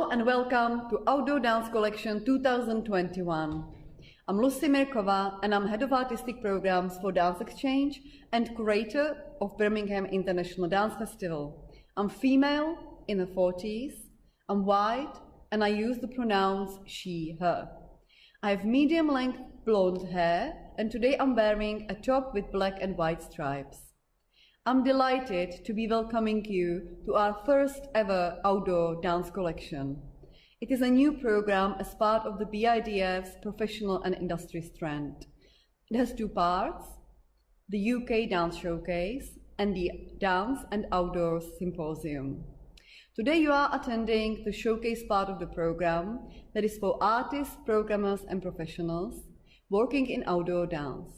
Hello and welcome to Outdoor Dance Collection 2021. I'm Lucy Mirkova and I'm Head of Artistic Programs for Dance Exchange and Curator of Birmingham International Dance Festival. I'm female, in the 40s, I'm white and I use the pronouns she, her. I have medium-length blonde hair and today I'm wearing a top with black and white stripes. I'm delighted to be welcoming you to our first ever outdoor dance collection. It is a new program as part of the BIDF's professional and industry strand. It has two parts, the UK Dance Showcase and the Dance and Outdoors Symposium. Today you are attending the showcase part of the program that is for artists, programmers and professionals working in outdoor dance.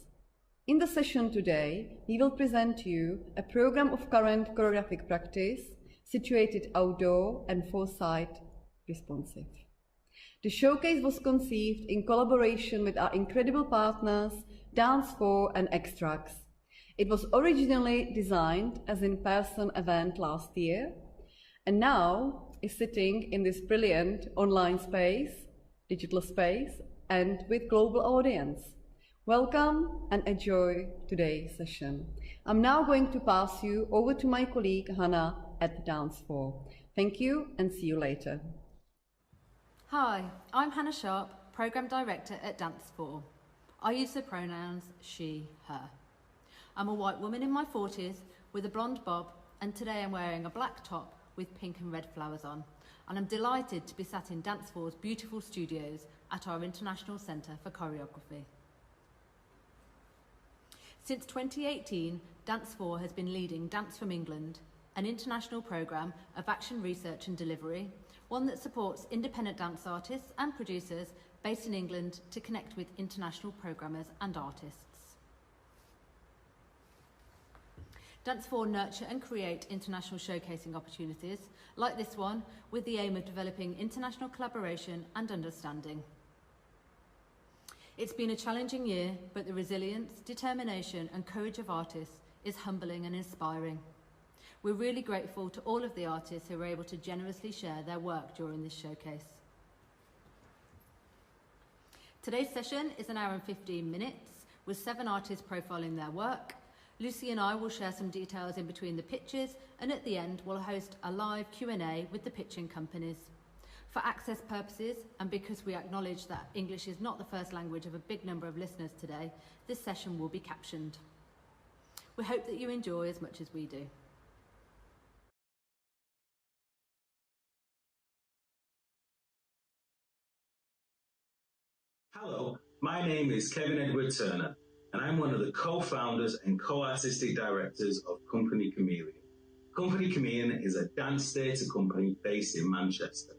In the session today, we will present to you a program of current choreographic practice situated outdoor and foresight responsive. The showcase was conceived in collaboration with our incredible partners Danse and Extracts. It was originally designed as an in-person event last year and now is sitting in this brilliant online space, digital space, and with global audience. Welcome and enjoy today's session. I'm now going to pass you over to my colleague Hannah at Danse. Thank you and see you later. Hi, I'm Hannah Sharp, Programme Director at Danse. I use the pronouns she, her. I'm a white woman in my 40s with a blonde bob and today I'm wearing a black top with pink and red flowers on. And I'm delighted to be sat in Danse4's beautiful studios at our International Centre for Choreography. Since 2018, Danse4 has been leading Dance from England, an international programme of action research and delivery, one that supports independent dance artists and producers based in England to connect with international programmers and artists. Danse4 nurture and create international showcasing opportunities, like this one, with the aim of developing international collaboration and understanding. It's been a challenging year, but the resilience, determination and courage of artists is humbling and inspiring. We're really grateful to all of the artists who were able to generously share their work during this showcase. Today's session is an hour and 15 minutes, with 7 artists profiling their work. Lucy and I will share some details in between the pitches, and at the end we'll host a live Q&A with the pitching companies. For access purposes, and because we acknowledge that English is not the first language of a big number of listeners today, this session will be captioned. We hope that you enjoy as much as we do. Hello, my name is Kevin Edward Turner, and I'm one of the co-founders and co-artistic directors of Company Chameleon. Company Chameleon is a dance theatre company based in Manchester.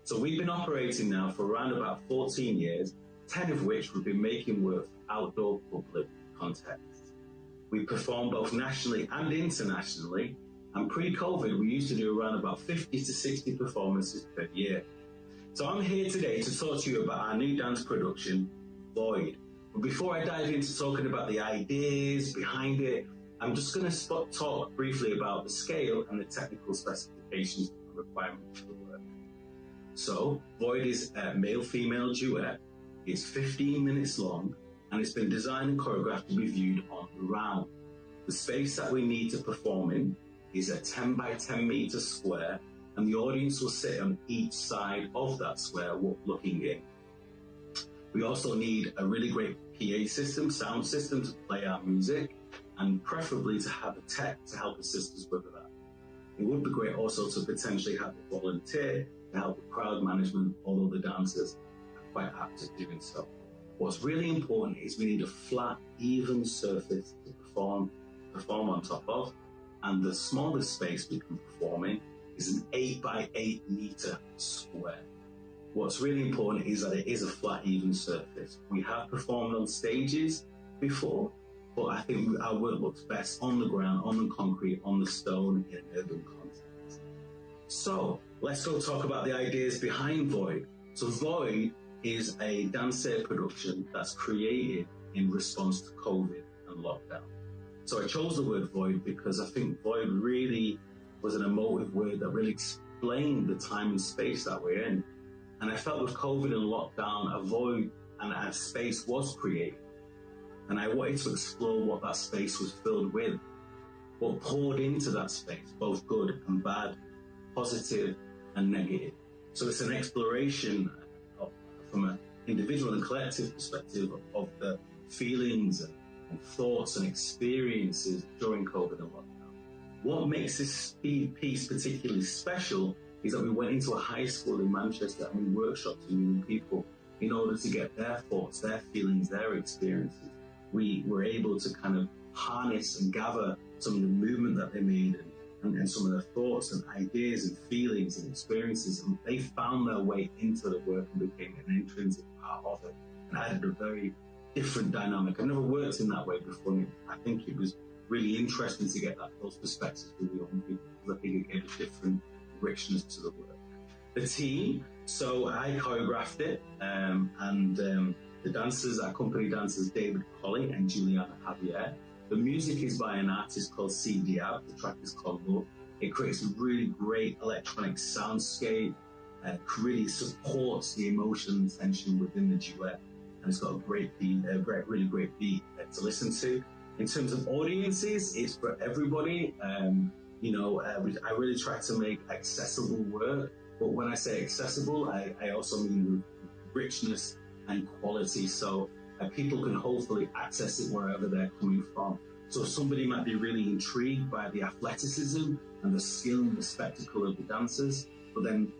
So we've been operating now for around about 14 years, 10 of which we've been making work for outdoor public contexts. We perform both nationally and internationally, and pre-COVID we used to do around about 50 to 60 performances per year. So I'm here today to talk to you about our new dance production, Void. But before I dive into talking about the ideas behind it, I'm just going to talk briefly about the scale and the technical specifications and requirements for the work. So, Void is a male-female duet. It's 15 minutes long, and it's been designed and choreographed to be viewed on the round. The space that we need to perform in is a 10 by 10 meter square, and the audience will sit on each side of that square looking in. We also need a really great PA system, sound system to play our music, and preferably to have a tech to help assist us with that. It would be great also to potentially have a volunteer to help with crowd management, although the dancers are quite apt at doing so. What's really important is we need a flat, even surface to perform on top of, and the smallest space we can perform in is an 8 by 8 meter square. What's really important is that it is a flat, even surface. We have performed on stages before, but I think our work looks best on the ground, on the concrete, on the stone, in an urban context. So let's go talk about the ideas behind Void. So Void is a dance production that's created in response to COVID and lockdown. So I chose the word Void because I think Void really was an emotive word that really explain the time and space that we're in. And I felt with COVID and lockdown, a void and a space was created. And I wanted to explore what that space was filled with, what poured into that space, both good and bad, positive and negative. So it's an exploration from an individual and collective perspective of the feelings and thoughts and experiences during COVID and lockdown. What makes this piece particularly special is that we went into a high school in Manchester and we workshopped with young people in order to get their thoughts, their feelings, their experiences. We were able to kind of harness and gather some of the movement that they made and some of their thoughts and ideas and feelings and experiences, and they found their way into the work and became an intrinsic part of it and added a very different dynamic. I've never worked in that way before, and I think it was really interesting to get those perspectives with the young people, because I think it gave a different richness to the work. The team, so I choreographed it, and the dancers, our company dancers, David Colley and Juliana Javier. The music is by an artist called Subba. The track is called Love. It creates a really great electronic soundscape, really supports the emotion and tension within the duet, and it's got a great beat, really great beat to listen to. In terms of audiences, it's for everybody. I really try to make accessible work, but when I say accessible, I also mean richness and quality, so people can hopefully access it wherever they're coming from. So somebody might be really intrigued by the athleticism and the skill and the spectacle of the dancers, but then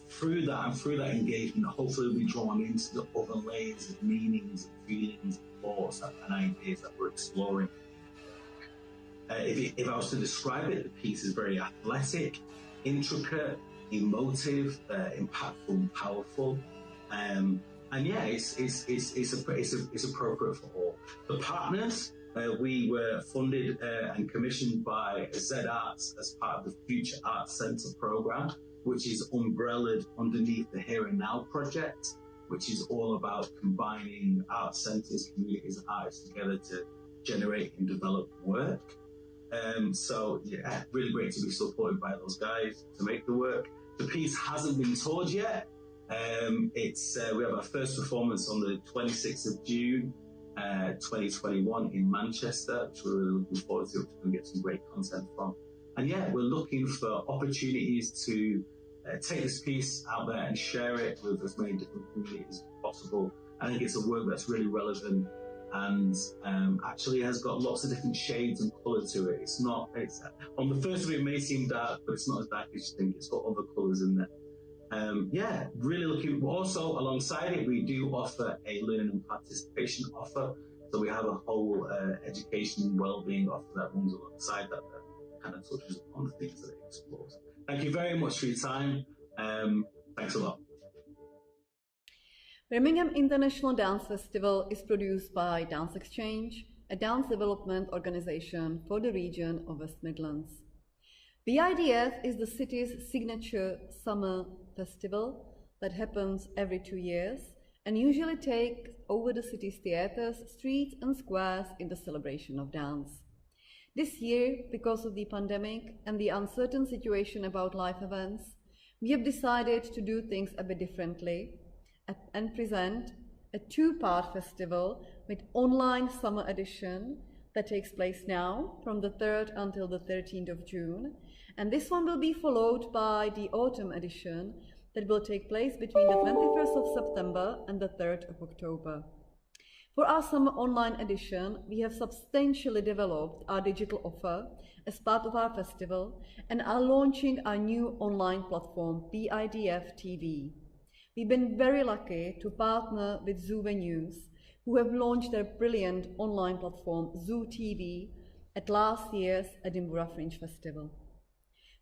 through that engagement, hopefully we'll be drawn into the other layers of meanings, feelings, thoughts and ideas that we're exploring. If I was to describe it, the piece is very athletic, intricate, emotive, impactful, and powerful. And yeah, it's appropriate for all. The partners, we were funded and commissioned by Z Arts as part of the Future Arts Centre programme, which is umbrellaed underneath the Here and Now project, which is all about combining art centres, communities, and artists together to generate and develop work. So yeah, really great to be supported by those guys to make the work. The piece hasn't been toured yet. We have our first performance on the 26th of June, 2021 in Manchester, which we're really looking forward to, which we're going to get some great content from. And yeah, we're looking for opportunities to take this piece out there and share it with as many different communities as possible. I think it's a work that's really relevant and actually has got lots of different shades and colour to it. It's on the first of it may seem dark, but it's not as dark as you think. It's got other colours in there. Yeah, really looking. Also, alongside it, we do offer a learning and participation offer. So we have a whole education and wellbeing offer that runs alongside that kind of touches upon the things that it explores. Thank you very much for your time. Thanks a lot. Birmingham International Dance Festival is produced by Dance Exchange, a dance development organisation for the region of West Midlands. BIDF is the city's signature summer festival that happens every 2 years and usually takes over the city's theatres, streets and squares in the celebration of dance. This year, because of the pandemic and the uncertain situation about live events, we have decided to do things a bit differently and present a two-part festival with online summer edition that takes place now from the 3rd until the 13th of June. And this one will be followed by the autumn edition that will take place between the 21st of September and the 3rd of October. For our summer online edition, we have substantially developed our digital offer as part of our festival and are launching our new online platform, BIDF TV. We've been very lucky to partner with Zoo Venues, who have launched their brilliant online platform, Zoo TV, at last year's Edinburgh Fringe Festival.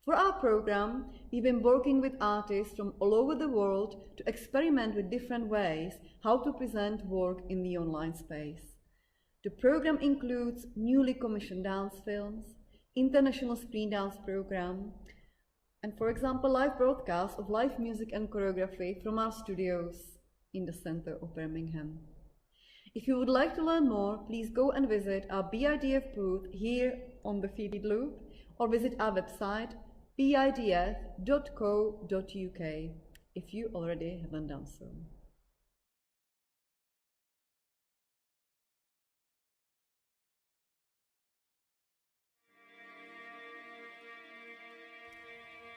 For our program, we've been working with artists from all over the world to experiment with different ways how to present work in the online space. The program includes newly commissioned dance films, international screen dance program, and for example, live broadcasts of live music and choreography from our studios in the centre of Birmingham. If you would like to learn more, please go and visit our BIDF booth here on the Feeded Loop or visit our website bidf.co.uk if you already haven't done so.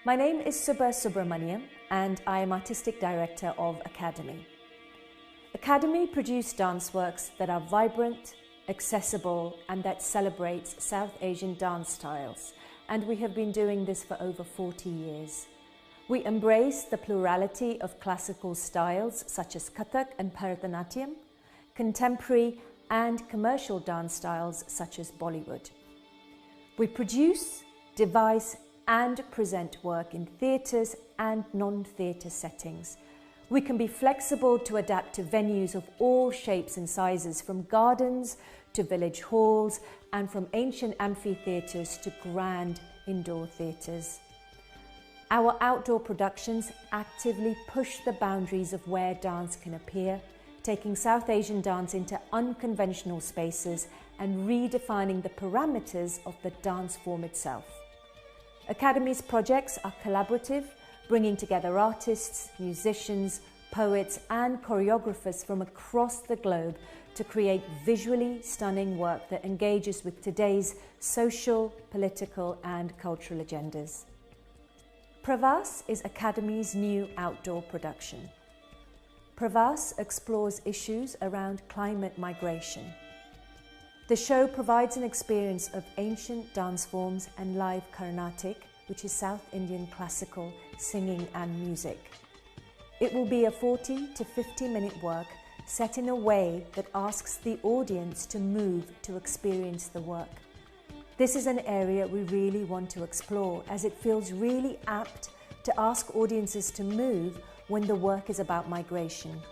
My name is Subba Subramania and I am Artistic Director of Akademi. Akademi produce dance works that are vibrant, accessible and that celebrates South Asian dance styles, and we have been doing this for over 40 years. We embrace the plurality of classical styles such as Kathak and Bharatanatyam, contemporary and commercial dance styles such as Bollywood. We produce, devise and present work in theatres and non-theatre settings. We can be flexible to adapt to venues of all shapes and sizes, from gardens to village halls and from ancient amphitheatres to grand indoor theatres. Our outdoor productions actively push the boundaries of where dance can appear, taking South Asian dance into unconventional spaces and redefining the parameters of the dance form itself. Akademi's projects are collaborative, bringing together artists, musicians, poets and choreographers from across the globe to create visually stunning work that engages with today's social, political and cultural agendas. Pravaas is Akademi's new outdoor production. Pravaas explores issues around climate migration. The show provides an experience of ancient dance forms and live Carnatic, which is South Indian classical singing and music. It will be a 40 to 50-minute work set in a way that asks the audience to move to experience the work. This is an area we really want to explore, as it feels really apt to ask audiences to move when the work is about migration.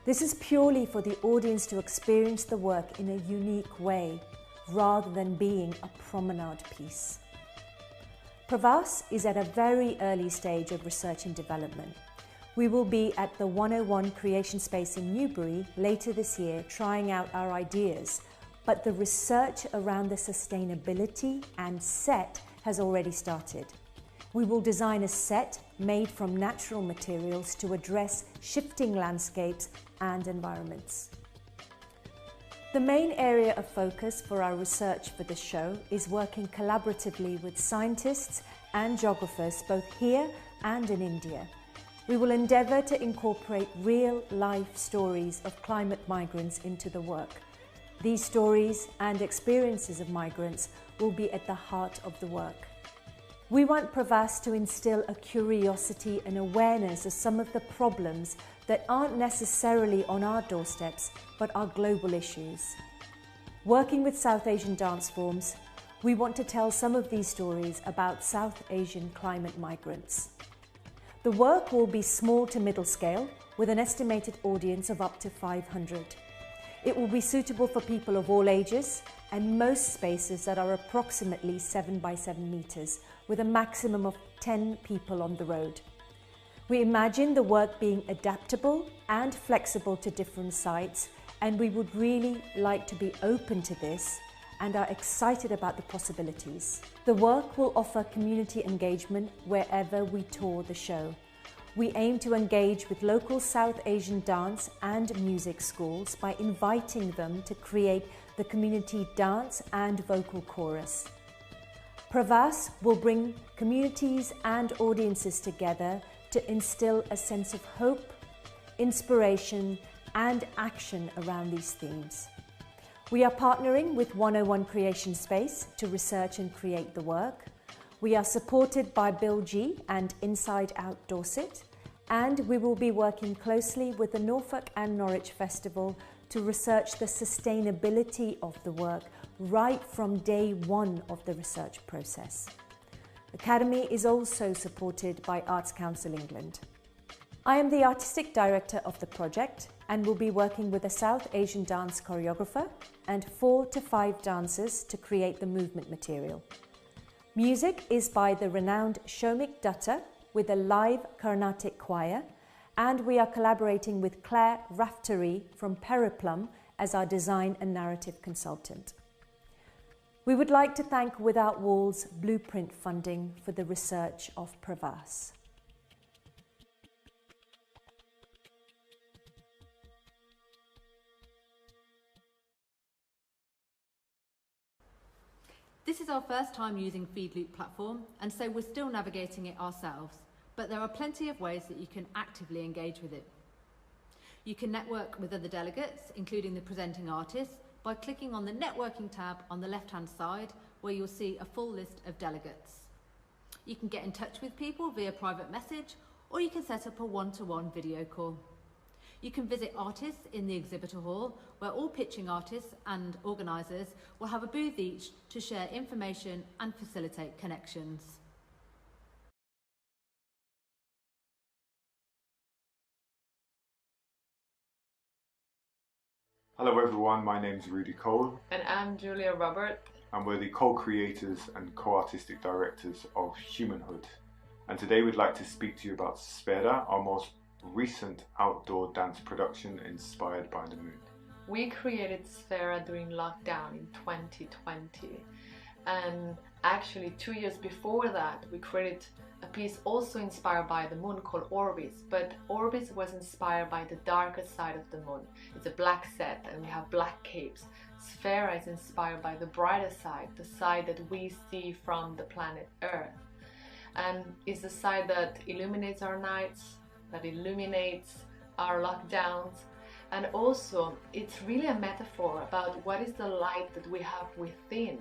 This is purely for the audience to experience the work in a unique way, rather than being a promenade piece. Pravaas is at a very early stage of research and development. We will be at the 101 Creation Space in Newbury later this year trying out our ideas, but the research around the sustainability and set has already started. We will design a set made from natural materials to address shifting landscapes and environments. The main area of focus for our research for the show is working collaboratively with scientists and geographers both here and in India. We will endeavour to incorporate real-life stories of climate migrants into the work. These stories and experiences of migrants will be at the heart of the work. We want Pravaas to instill a curiosity and awareness of some of the problems that aren't necessarily on our doorsteps, but are global issues. Working with South Asian dance forms, we want to tell some of these stories about South Asian climate migrants. The work will be small to middle scale, with an estimated audience of up to 500. It will be suitable for people of all ages and most spaces that are approximately 7 by 7 meters, with a maximum of 10 people on the road. We imagine the work being adaptable and flexible to different sites, and we would really like to be open to this and are excited about the possibilities. The work will offer community engagement wherever we tour the show. We aim to engage with local South Asian dance and music schools by inviting them to create the community dance and vocal chorus. Pravaas will bring communities and audiences together to instill a sense of hope, inspiration and action around these themes. We are partnering with 101 Creation Space to research and create the work. We are supported by Bill G and Inside Out Dorset, and we will be working closely with the Norfolk and Norwich Festival to research the sustainability of the work right from day one of the research process. Akademi is also supported by Arts Council England. I am the artistic director of the project and will be working with a South Asian dance choreographer and 4 to 5 dancers to create the movement material. Music is by the renowned Shomik Dutta with a live Carnatic choir, and we are collaborating with Claire Raftery from Periplum as our design and narrative consultant. We would like to thank Without Walls Blueprint funding for the research of Pravaas. This is our first time using FeedLoop platform, and so we're still navigating it ourselves, but there are plenty of ways that you can actively engage with it. You can network with other delegates, including the presenting artists, by clicking on the networking tab on the left-hand side, where you'll see a full list of delegates. You can get in touch with people via private message, or you can set up a one-to-one video call. You can visit artists in the exhibitor hall, where all pitching artists and organisers will have a booth each to share information and facilitate connections. Hello everyone, my name is Rudy Cole. And I'm Julia Robert. And we're the co-creators and co-artistic directors of HUMANHOOD. And today we'd like to speak to you about SPHERA, our most recent outdoor dance production inspired by the moon. We created SPHERA during lockdown in 2020. And actually 2 years before that, we created a piece also inspired by the moon called Orbis, but Orbis was inspired by the darker side of the moon. It's a black set and we have black capes. SPHERA is inspired by the brighter side, the side that we see from the planet Earth. And it's the side that illuminates our nights, that illuminates our lockdowns, and also it's really a metaphor about what is the light that we have within.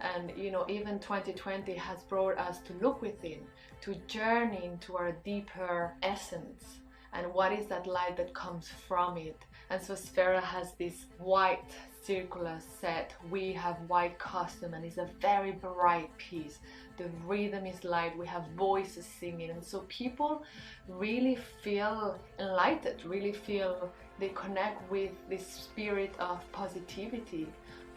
And you know, even 2020 has brought us to look within, to journey into our deeper essence, and what is that light that comes from it. And so SPHERA has this white circular set, we have white costume, and it's a very bright piece. The rhythm is light, we have voices singing, and so people really feel enlightened, really feel they connect with this spirit of positivity,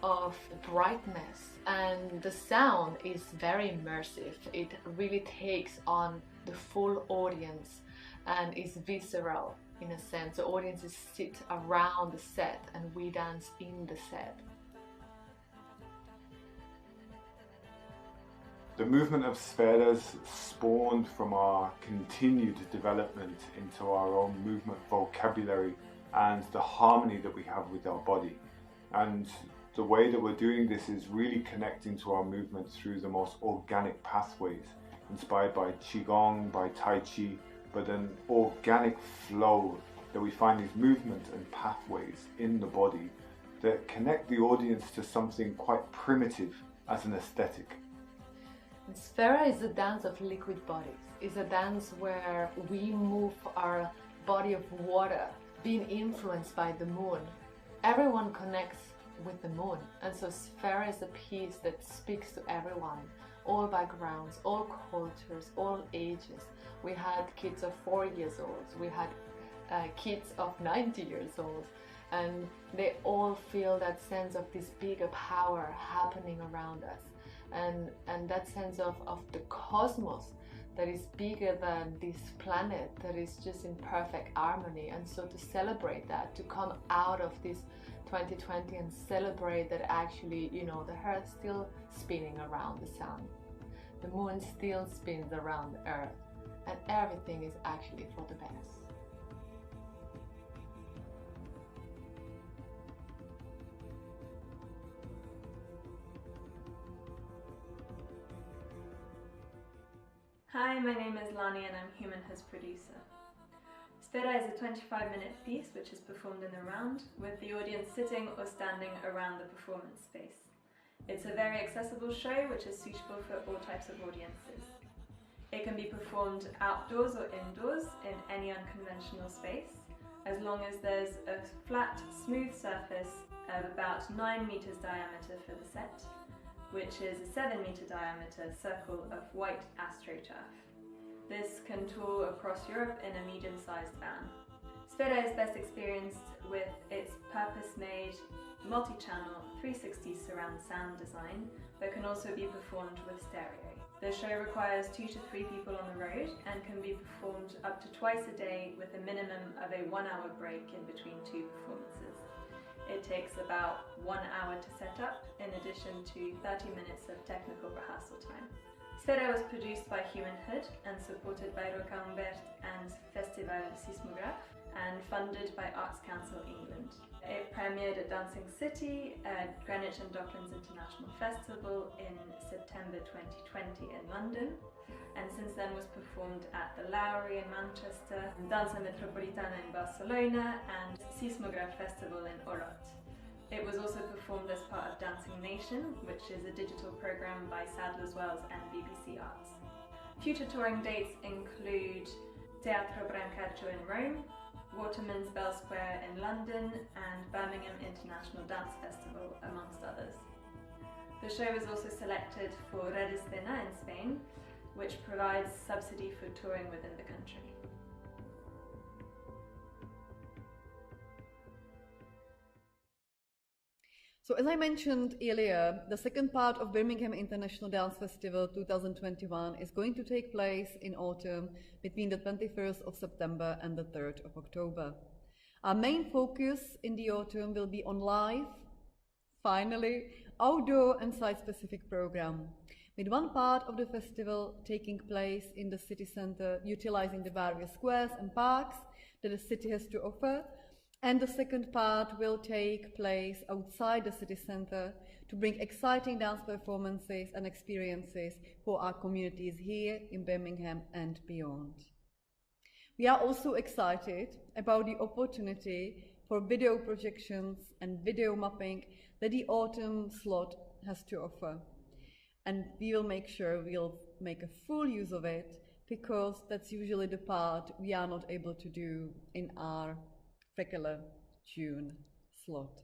of brightness. And the sound is very immersive. It really takes on the full audience and is visceral in a sense. The audiences sit around the set and we dance in the set. The movement of SPHERA's spawned from our continued development into our own movement vocabulary and the harmony that we have with our body. And the way that we're doing this is really connecting to our movement through the most organic pathways, inspired by Qigong, by Tai Chi, but an organic flow that we find these movements and pathways in the body that connect the audience to something quite primitive as an aesthetic. SPHERA is a dance of liquid bodies. It's a dance where we move our body of water, being influenced by the moon. Everyone connects with the moon, and so SPHERA is a piece that speaks to everyone, all backgrounds, all cultures, all ages. We had kids of 4 years old, we had kids of 90 years old, and they all feel that sense of this bigger power happening around us, and that sense of the cosmos that is bigger than this planet, that is just in perfect harmony. And so to celebrate that, to come out of this 2020 and celebrate that actually, you know, the Earth still spinning around the sun, the moon still spins around the Earth, and everything is actually for the best. Hi, my name is Lani and I'm HUMANHOOD's producer. SPHERA is a 25-minute piece which is performed in a round, with the audience sitting or standing around the performance space. It's a very accessible show which is suitable for all types of audiences. It can be performed outdoors or indoors in any unconventional space, as long as there's a flat, smooth surface of about 9 meters diameter for the set, which is a 7 meter diameter circle of white astroturf. This can tour across Europe in a medium-sized van. SPHERA is best experienced with its purpose-made, multi-channel 360 surround sound design that can also be performed with stereo. The show requires 2 to 3 people on the road and can be performed up to twice a day with a minimum of a 1-hour break in between 2 performances. It takes about 1 hour to set up, in addition to 30 minutes of technical rehearsal time. SPHERA was produced by HUMANHOOD and supported by Roca Humbert and Festival Sismograph, and funded by Arts Council England. It premiered at Dancing City at Greenwich and Docklands International Festival in September 2020 in London, and since then was performed at the Lowry in Manchester, Danse Metropolitana in Barcelona, and Sismograph Festival in Olot. It was also performed as part of Dancing Nation, which is a digital program by Sadler's Wells and BBC Arts. Future touring dates include Teatro Brancaccio in Rome, Waterman's Bell Square in London, and Birmingham International Dance Festival, amongst others. The show was also selected for Red Escena in Spain, which provides subsidy for touring within the country. So as I mentioned earlier, the second part of Birmingham International Dance Festival 2021 is going to take place in autumn between the 21st of September and the 3rd of October. Our main focus in the autumn will be on live, finally, outdoor and site-specific program, with one part of the festival taking place in the city centre, utilizing the various squares and parks that the city has to offer, and the second part will take place outside the city centre to bring exciting dance performances and experiences for our communities here in Birmingham and beyond. We are also excited about the opportunity for video projections and video mapping that the autumn slot has to offer. And we will make sure we'll make a full use of it, because that's usually the part we are not able to do in our regular June slot.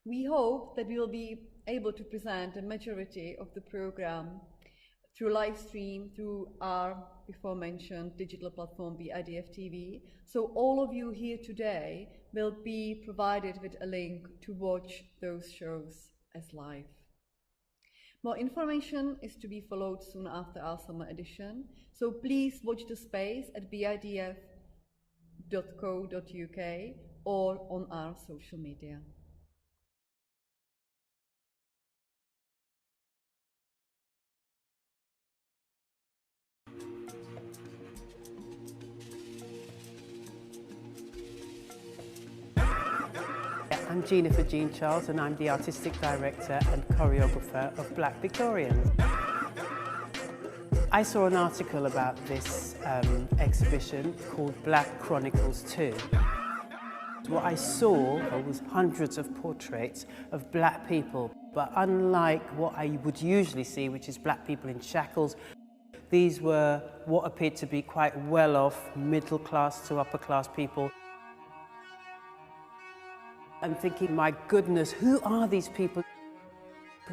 We hope that we will be able to present a majority of the program through live stream through our before mentioned digital platform BIDF TV. So all of you here today will be provided with a link to watch those shows as live. More information is to be followed soon after our summer edition, so please watch the space at bidf.co.uk or on our social media. I'm Jeanefer Jean Charles, and I'm the Artistic Director and Choreographer of Black Victorians. I saw an article about this exhibition called Black Chronicles 2. What I saw was hundreds of portraits of black people, but unlike what I would usually see, which is black people in shackles, these were what appeared to be quite well-off, middle-class to upper-class people. I'm thinking, my goodness, who are these people?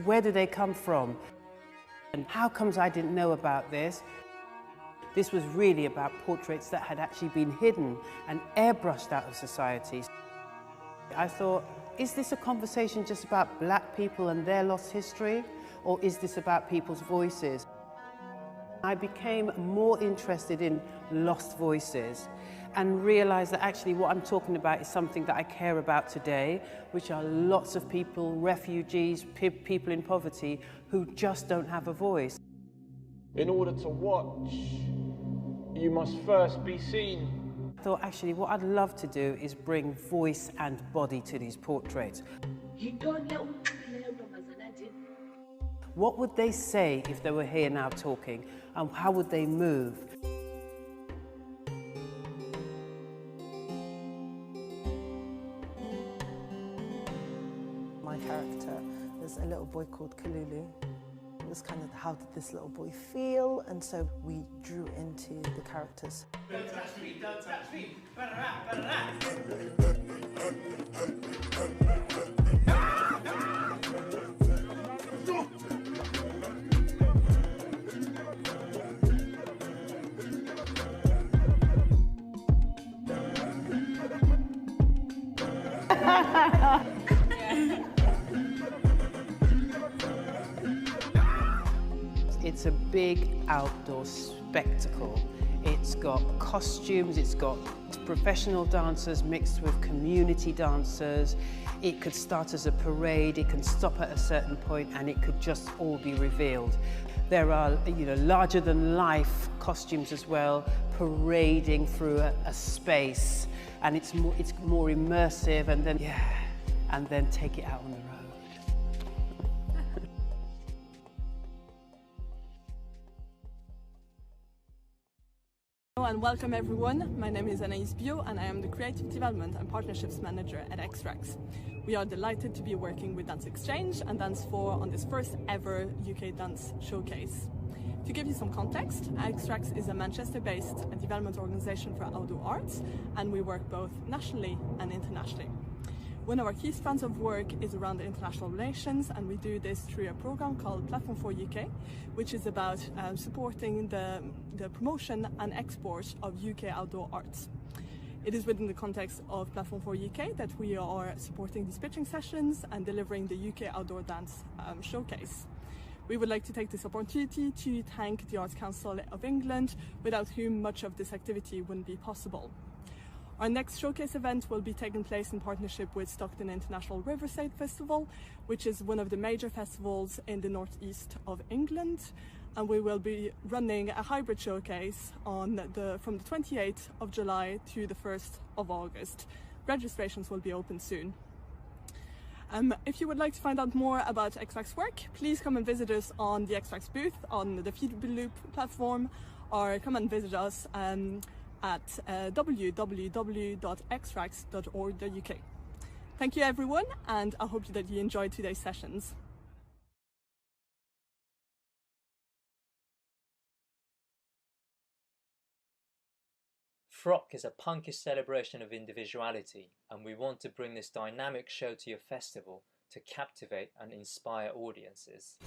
Where do they come from? And how comes I didn't know about this? This was really about portraits that had actually been hidden and airbrushed out of society. I thought, is this a conversation just about black people and their lost history? Or is this about people's voices? I became more interested in lost voices and realised that actually what I'm talking about is something that I care about today, which are lots of people, refugees, people in poverty, who just don't have a voice. In order to watch, you must first be seen. I thought actually what I'd love to do is bring voice and body to these portraits. What would they say if they were here now talking, and how would they move? My character was a little boy called Kalulu. It was kind of how did this little boy feel, and so we drew into the characters. Don't touch me, don't touch me. It's a big outdoor spectacle. It's got costumes, it's got professional dancers mixed with community dancers. It could start as a parade, it can stop at a certain point, and it could just all be revealed. There are, larger than life costumes as well, parading through a space, and it's more immersive, and then take it out on the road. Hello and welcome everyone. My name is Anaïs Bio and I am the Creative Development and Partnerships Manager at Extrax. We are delighted to be working with Dance Exchange and Danse on this first ever UK Dance Showcase. To give you some context, Extrax is a Manchester-based development organisation for outdoor arts, and we work both nationally and internationally. One of our key strands of work is around the international relations, and we do this through a program called Platform for UK, which is about supporting the promotion and export of UK outdoor arts. It is within the context of Platform for UK that we are supporting these pitching sessions and delivering the UK Outdoor Dance Showcase. We would like to take this opportunity to thank the Arts Council of England, without whom much of this activity wouldn't be possible. Our next showcase event will be taking place in partnership with Stockton International Riverside Festival, which is one of the major festivals in the northeast of England. And we will be running a hybrid showcase from the 28th of July to the 1st of August. Registrations will be open soon. If you would like to find out more about Extrax work, please come and visit us on the Extrax booth on the Feedloop platform, or come and visit us at www.extrax.org.uk. Thank you everyone, and I hope that you enjoyed today's sessions. Frock is a punkish celebration of individuality, and we want to bring this dynamic show to your festival to captivate and inspire audiences.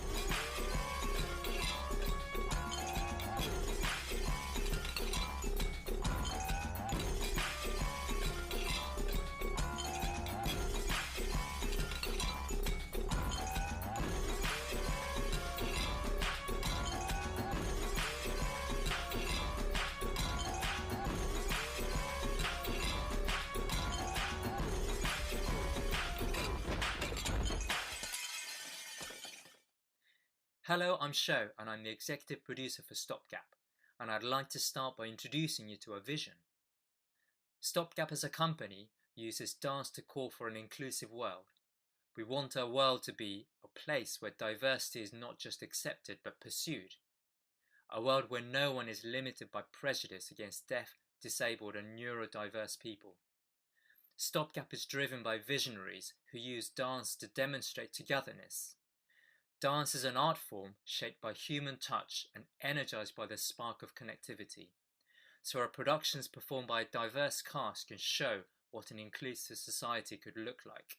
Hello, I'm Sho, and I'm the executive producer for Stopgap, and I'd like to start by introducing you to our vision. Stopgap as a company uses dance to call for an inclusive world. We want our world to be a place where diversity is not just accepted but pursued. A world where no one is limited by prejudice against deaf, disabled and neurodiverse people. Stopgap is driven by visionaries who use dance to demonstrate togetherness. Dance is an art form shaped by human touch and energized by the spark of connectivity. So our productions performed by a diverse cast can show what an inclusive society could look like.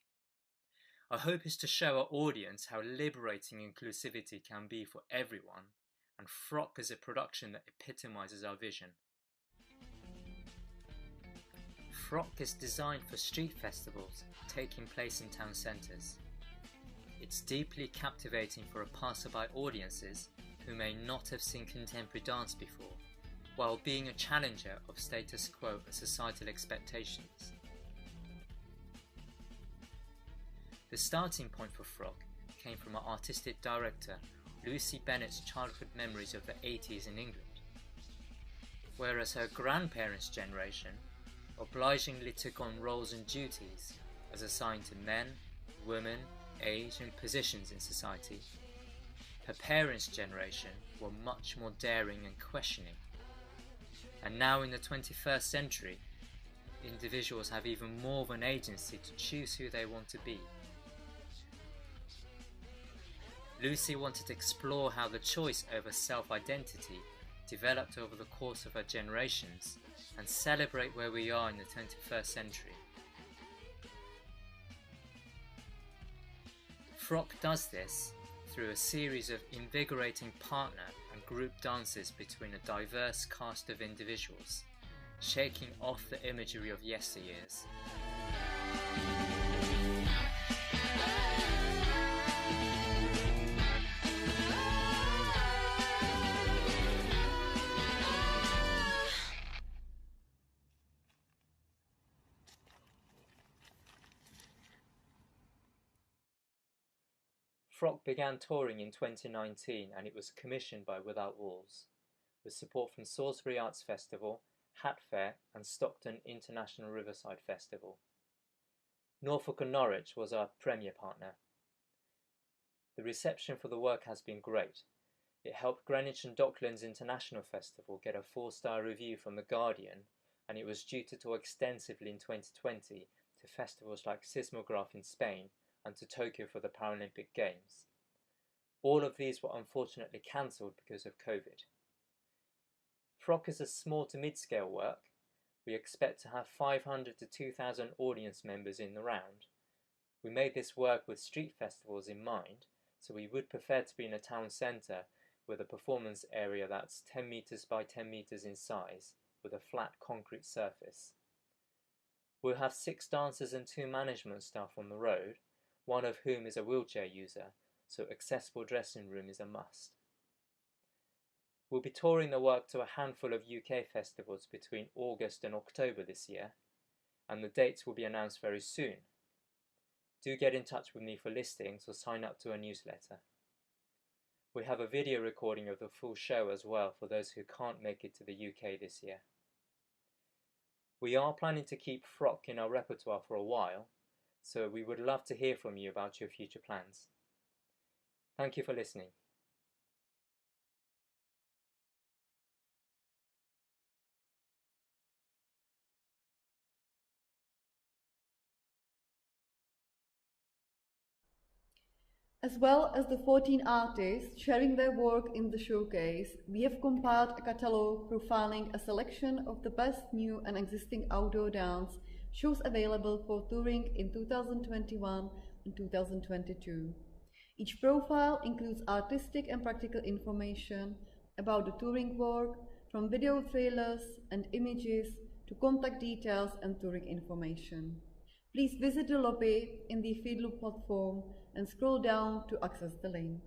Our hope is to show our audience how liberating inclusivity can be for everyone, and Frock is a production that epitomizes our vision. Frock is designed for street festivals taking place in town centres. It's deeply captivating for a passerby audiences who may not have seen contemporary dance before, while being a challenger of status quo and societal expectations. The starting point for Frock came from our artistic director Lucy Bennett's childhood memories of the 80s in England. Whereas her grandparents' generation obligingly took on roles and duties as assigned to men, women, age and positions in society, her parents' generation were much more daring and questioning. And now in the 21st century, individuals have even more of an agency to choose who they want to be. Lucy wanted to explore how the choice over self-identity developed over the course of her generations and celebrate where we are in the 21st century. Frock does this through a series of invigorating partner and group dances between a diverse cast of individuals, shaking off the imagery of yesteryears. Frock began touring in 2019 and it was commissioned by Without Walls, with support from Salisbury Arts Festival, Hat Fair and Stockton International Riverside Festival. Norfolk and Norwich was our premier partner. The reception for the work has been great. It helped Greenwich and Docklands International Festival get a 4-star review from The Guardian, and it was due to tour extensively in 2020 to festivals like Sismograph in Spain and to Tokyo for the Paralympic Games. All of these were unfortunately cancelled because of COVID. Frock is a small to mid-scale work. We expect to have 500 to 2,000 audience members in the round. We made this work with street festivals in mind, so we would prefer to be in a town centre with a performance area that's 10 metres by 10 metres in size, with a flat concrete surface. We'll have 6 dancers and 2 management staff on the road, one of whom is a wheelchair user, so accessible dressing room is a must. We'll be touring the work to a handful of UK festivals between August and October this year, and the dates will be announced very soon. Do get in touch with me for listings or sign up to a newsletter. We have a video recording of the full show as well for those who can't make it to the UK this year. We are planning to keep Frock in our repertoire for a while, so we would love to hear from you about your future plans. Thank you for listening. As well as the 14 artists sharing their work in the showcase, we have compiled a catalogue profiling a selection of the best new and existing outdoor dance shows available for touring in 2021 and 2022. Each profile includes artistic and practical information about the touring work, from video trailers and images to contact details and touring information. Please visit the lobby in the Feedloop platform and scroll down to access the link.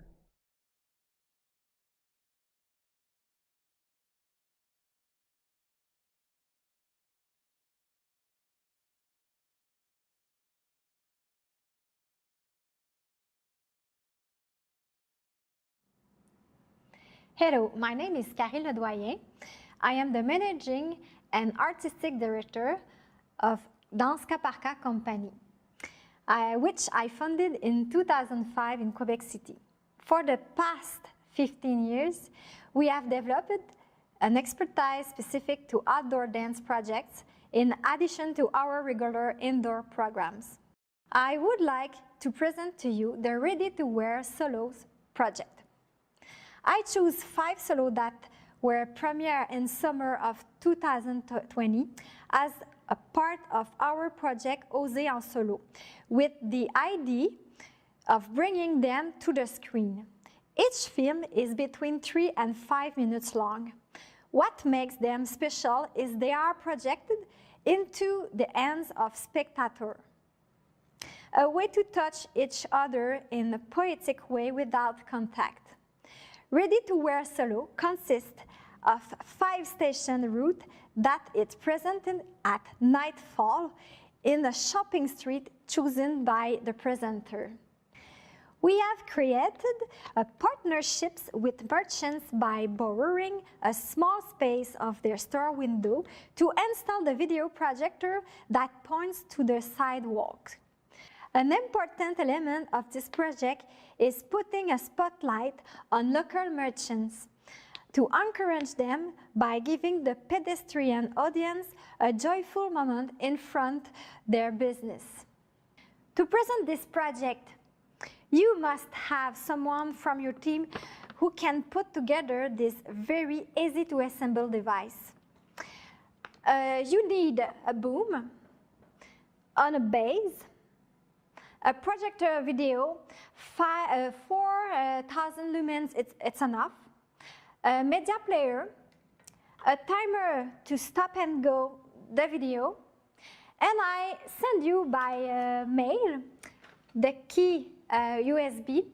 Hello, my name is Carrie Ledoyen. I am the managing and artistic director of Danse company, which I founded in 2005 in Quebec City. For the past 15 years, we have developed an expertise specific to outdoor dance projects in addition to our regular indoor programs. I would like to present to you the Ready to Wear Solos project. I chose 5 solos that were premiered in summer of 2020 as a part of our project Oser en Solo, with the idea of bringing them to the screen. Each film is between 3 and 5 minutes long. What makes them special is they are projected into the hands of spectators. A way to touch each other in a poetic way without contact. Ready to Wear Solo consists of 5-station route that is presented at nightfall in a shopping street chosen by the presenter. We have created partnerships with merchants by borrowing a small space of their store window to install the video projector that points to the sidewalk. An important element of this project is putting a spotlight on local merchants to encourage them by giving the pedestrian audience a joyful moment in front of their business. To present this project, you must have someone from your team who can put together this very easy to assemble device. You need a boom on a base, a projector video, 4,000 lumens, it's enough, a media player, a timer to stop and go the video, and I send you by mail the key USB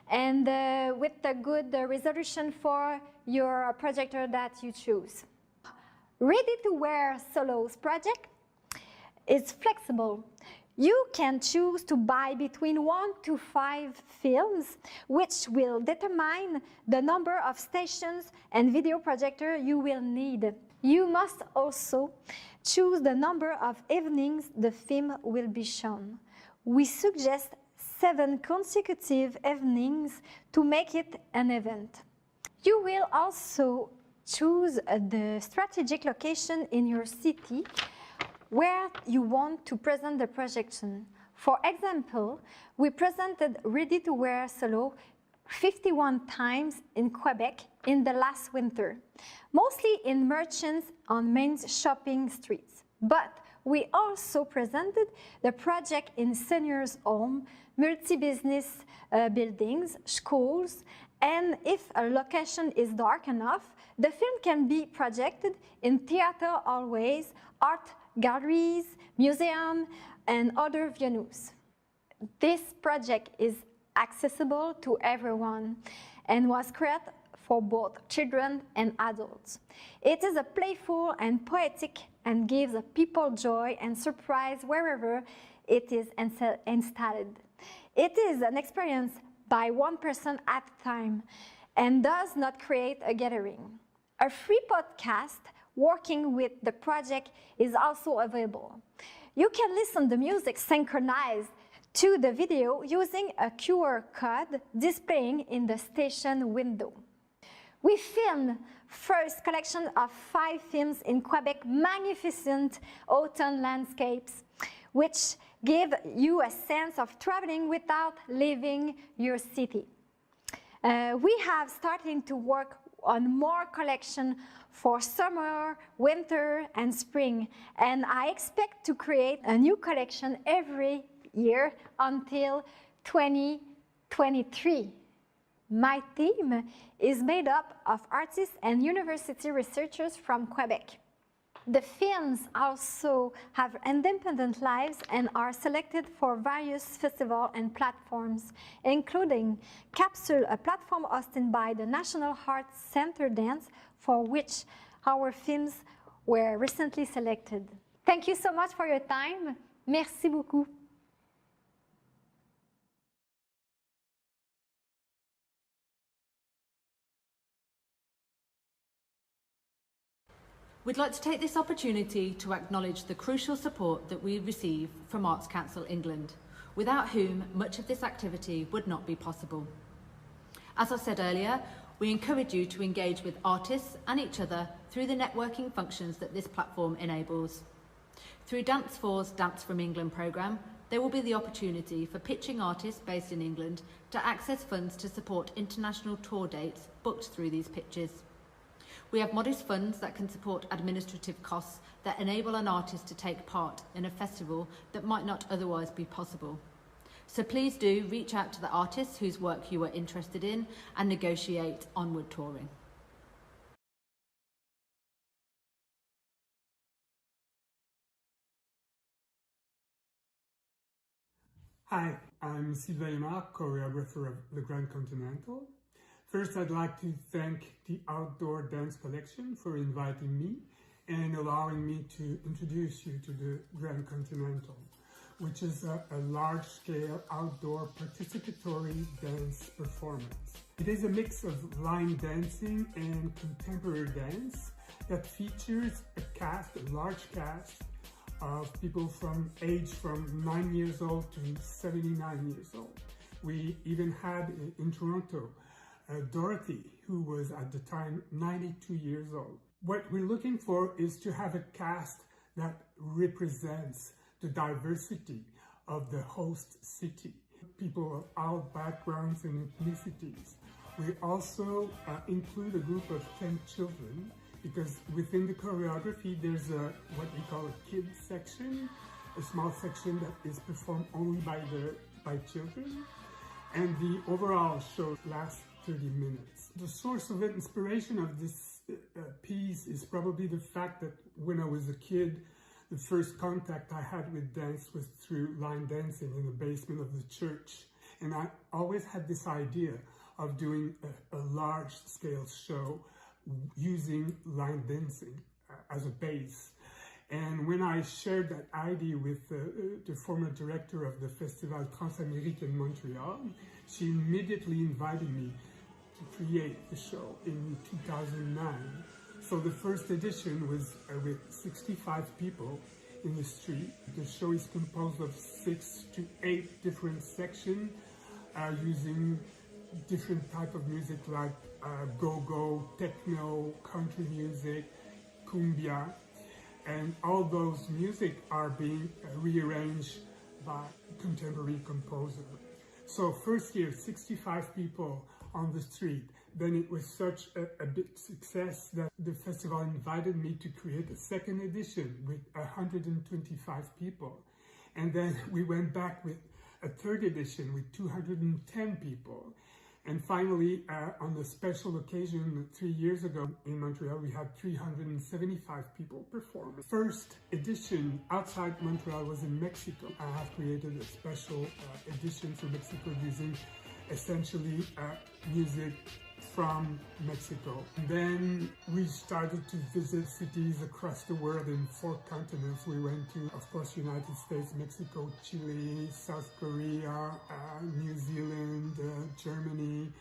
and with a good resolution for your projector that you choose. Ready to Wear Solos project is flexible. You can choose to buy between 1 to 5 films, which will determine the number of stations and video projector you will need. You must also choose the number of evenings the film will be shown. We suggest 7 consecutive evenings to make it an event. You will also choose the strategic location in your city where you want to present the projection. For example, we presented Ready to Wear Solo 51 times in Quebec in the last winter, mostly in merchants on main shopping streets. But we also presented the project in seniors' home, multi-business buildings, schools, and if a location is dark enough, the film can be projected in theater hallways, art galleries, museums, and other venues. This project is accessible to everyone and was created for both children and adults. It is a playful and poetic and gives people joy and surprise wherever it is installed. It is an experience by one person at a time and does not create a gathering. A free podcast working with the project is also available. You can listen to music synchronized to the video using a QR code displaying in the station window. We filmed first collection of 5 films in Quebec magnificent autumn landscapes, which give you a sense of traveling without leaving your city. We have started to work on more collection for summer, winter, and spring, and I expect to create a new collection every year until 2023. My team is made up of artists and university researchers from Quebec. The films also have independent lives and are selected for various festivals and platforms, including Capsule, a platform hosted by the National Arts Centre Danse, for which our films were recently selected. Thank you so much for your time. Merci beaucoup. We'd like to take this opportunity to acknowledge the crucial support that we receive from Arts Council England, without whom much of this activity would not be possible. As I said earlier, we encourage you to engage with artists and each other through the networking functions that this platform enables. Through Dance4's Dance from England programme, there will be the opportunity for pitching artists based in England to access funds to support international tour dates booked through these pitches. We have modest funds that can support administrative costs that enable an artist to take part in a festival that might not otherwise be possible. So please do reach out to the artists whose work you are interested in and negotiate onward touring. Hi, I'm Sylvain, choreographer of the Grand Continental. First, I'd like to thank the Outdoor Dance Collection for inviting me and allowing me to introduce you to the Grand Continental, which is a large-scale outdoor participatory dance performance. It is a mix of line dancing and contemporary dance that features a large cast of people from 9 years old to 79 years old. We even had in Toronto Dorothy, who was at the time 92 years old. What we're looking for is to have a cast that represents the diversity of the host city, people of all backgrounds and ethnicities. We also include a group of 10 children, because within the choreography there's what we call a kids section, a small section that is performed only by children, and the overall show lasts 30 minutes. The source of inspiration of this piece is probably the fact that when I was a kid, the first contact I had with dance was through line dancing in the basement of the church. And I always had this idea of doing a large-scale show using line dancing as a base. And when I shared that idea with the former director of the Festival Transamérique in Montreal, she immediately invited me to create the show in 2009. So the first edition was with 65 people in the street. The show is composed of 6 to 8 different sections using different type of music like go-go, techno, country music, cumbia, and all those music are being rearranged by contemporary composer. So first year, 65 people on the street. Then it was such a big success that the festival invited me to create a second edition with 125 people. And then we went back with a third edition with 210 people. And finally, on a special occasion 3 years ago in Montreal, we had 375 people perform. First edition outside Montreal was in Mexico. I have created a special edition for Mexico using essentially music from Mexico. Then we started to visit cities across the world in 4 continents. We went to, of course, United States, Mexico, Chile, South Korea, New Zealand, Germany,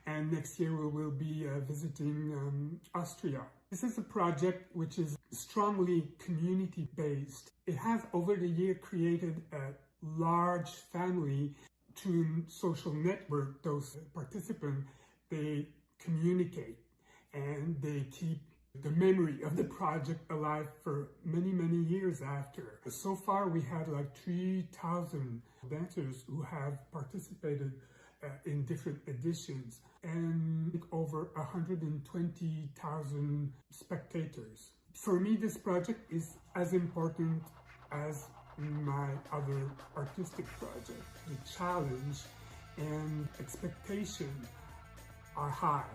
and next year we will be visiting Austria. This is a project which is strongly community-based. It has over the year created a large family to social network. Those participants, they communicate and they keep the memory of the project alive for many, many years after. So far we had like 3,000 dancers who have participated in different editions and over 120,000 spectators. For me, this project is as important as my other artistic project. The challenge and expectation are high,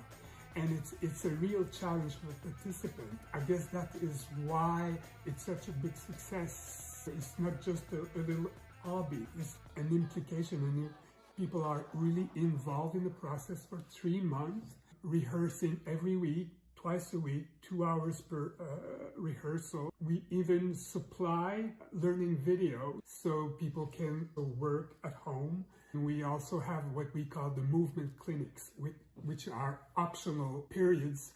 and it's a real challenge for the participant. I guess that is why it's such a big success. It's not just a little hobby, it's an implication, and people are really involved in the process for 3 months, rehearsing every week, twice a week, 2 hours per rehearsal. We even supply learning videos so people can work at home. We also have what we call the movement clinics, which are optional periods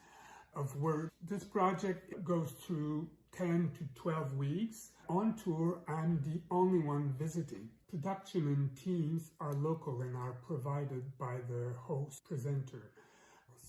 of work. This project goes through 10 to 12 weeks. On tour, I'm the only one visiting. Production and teams are local and are provided by the host presenter.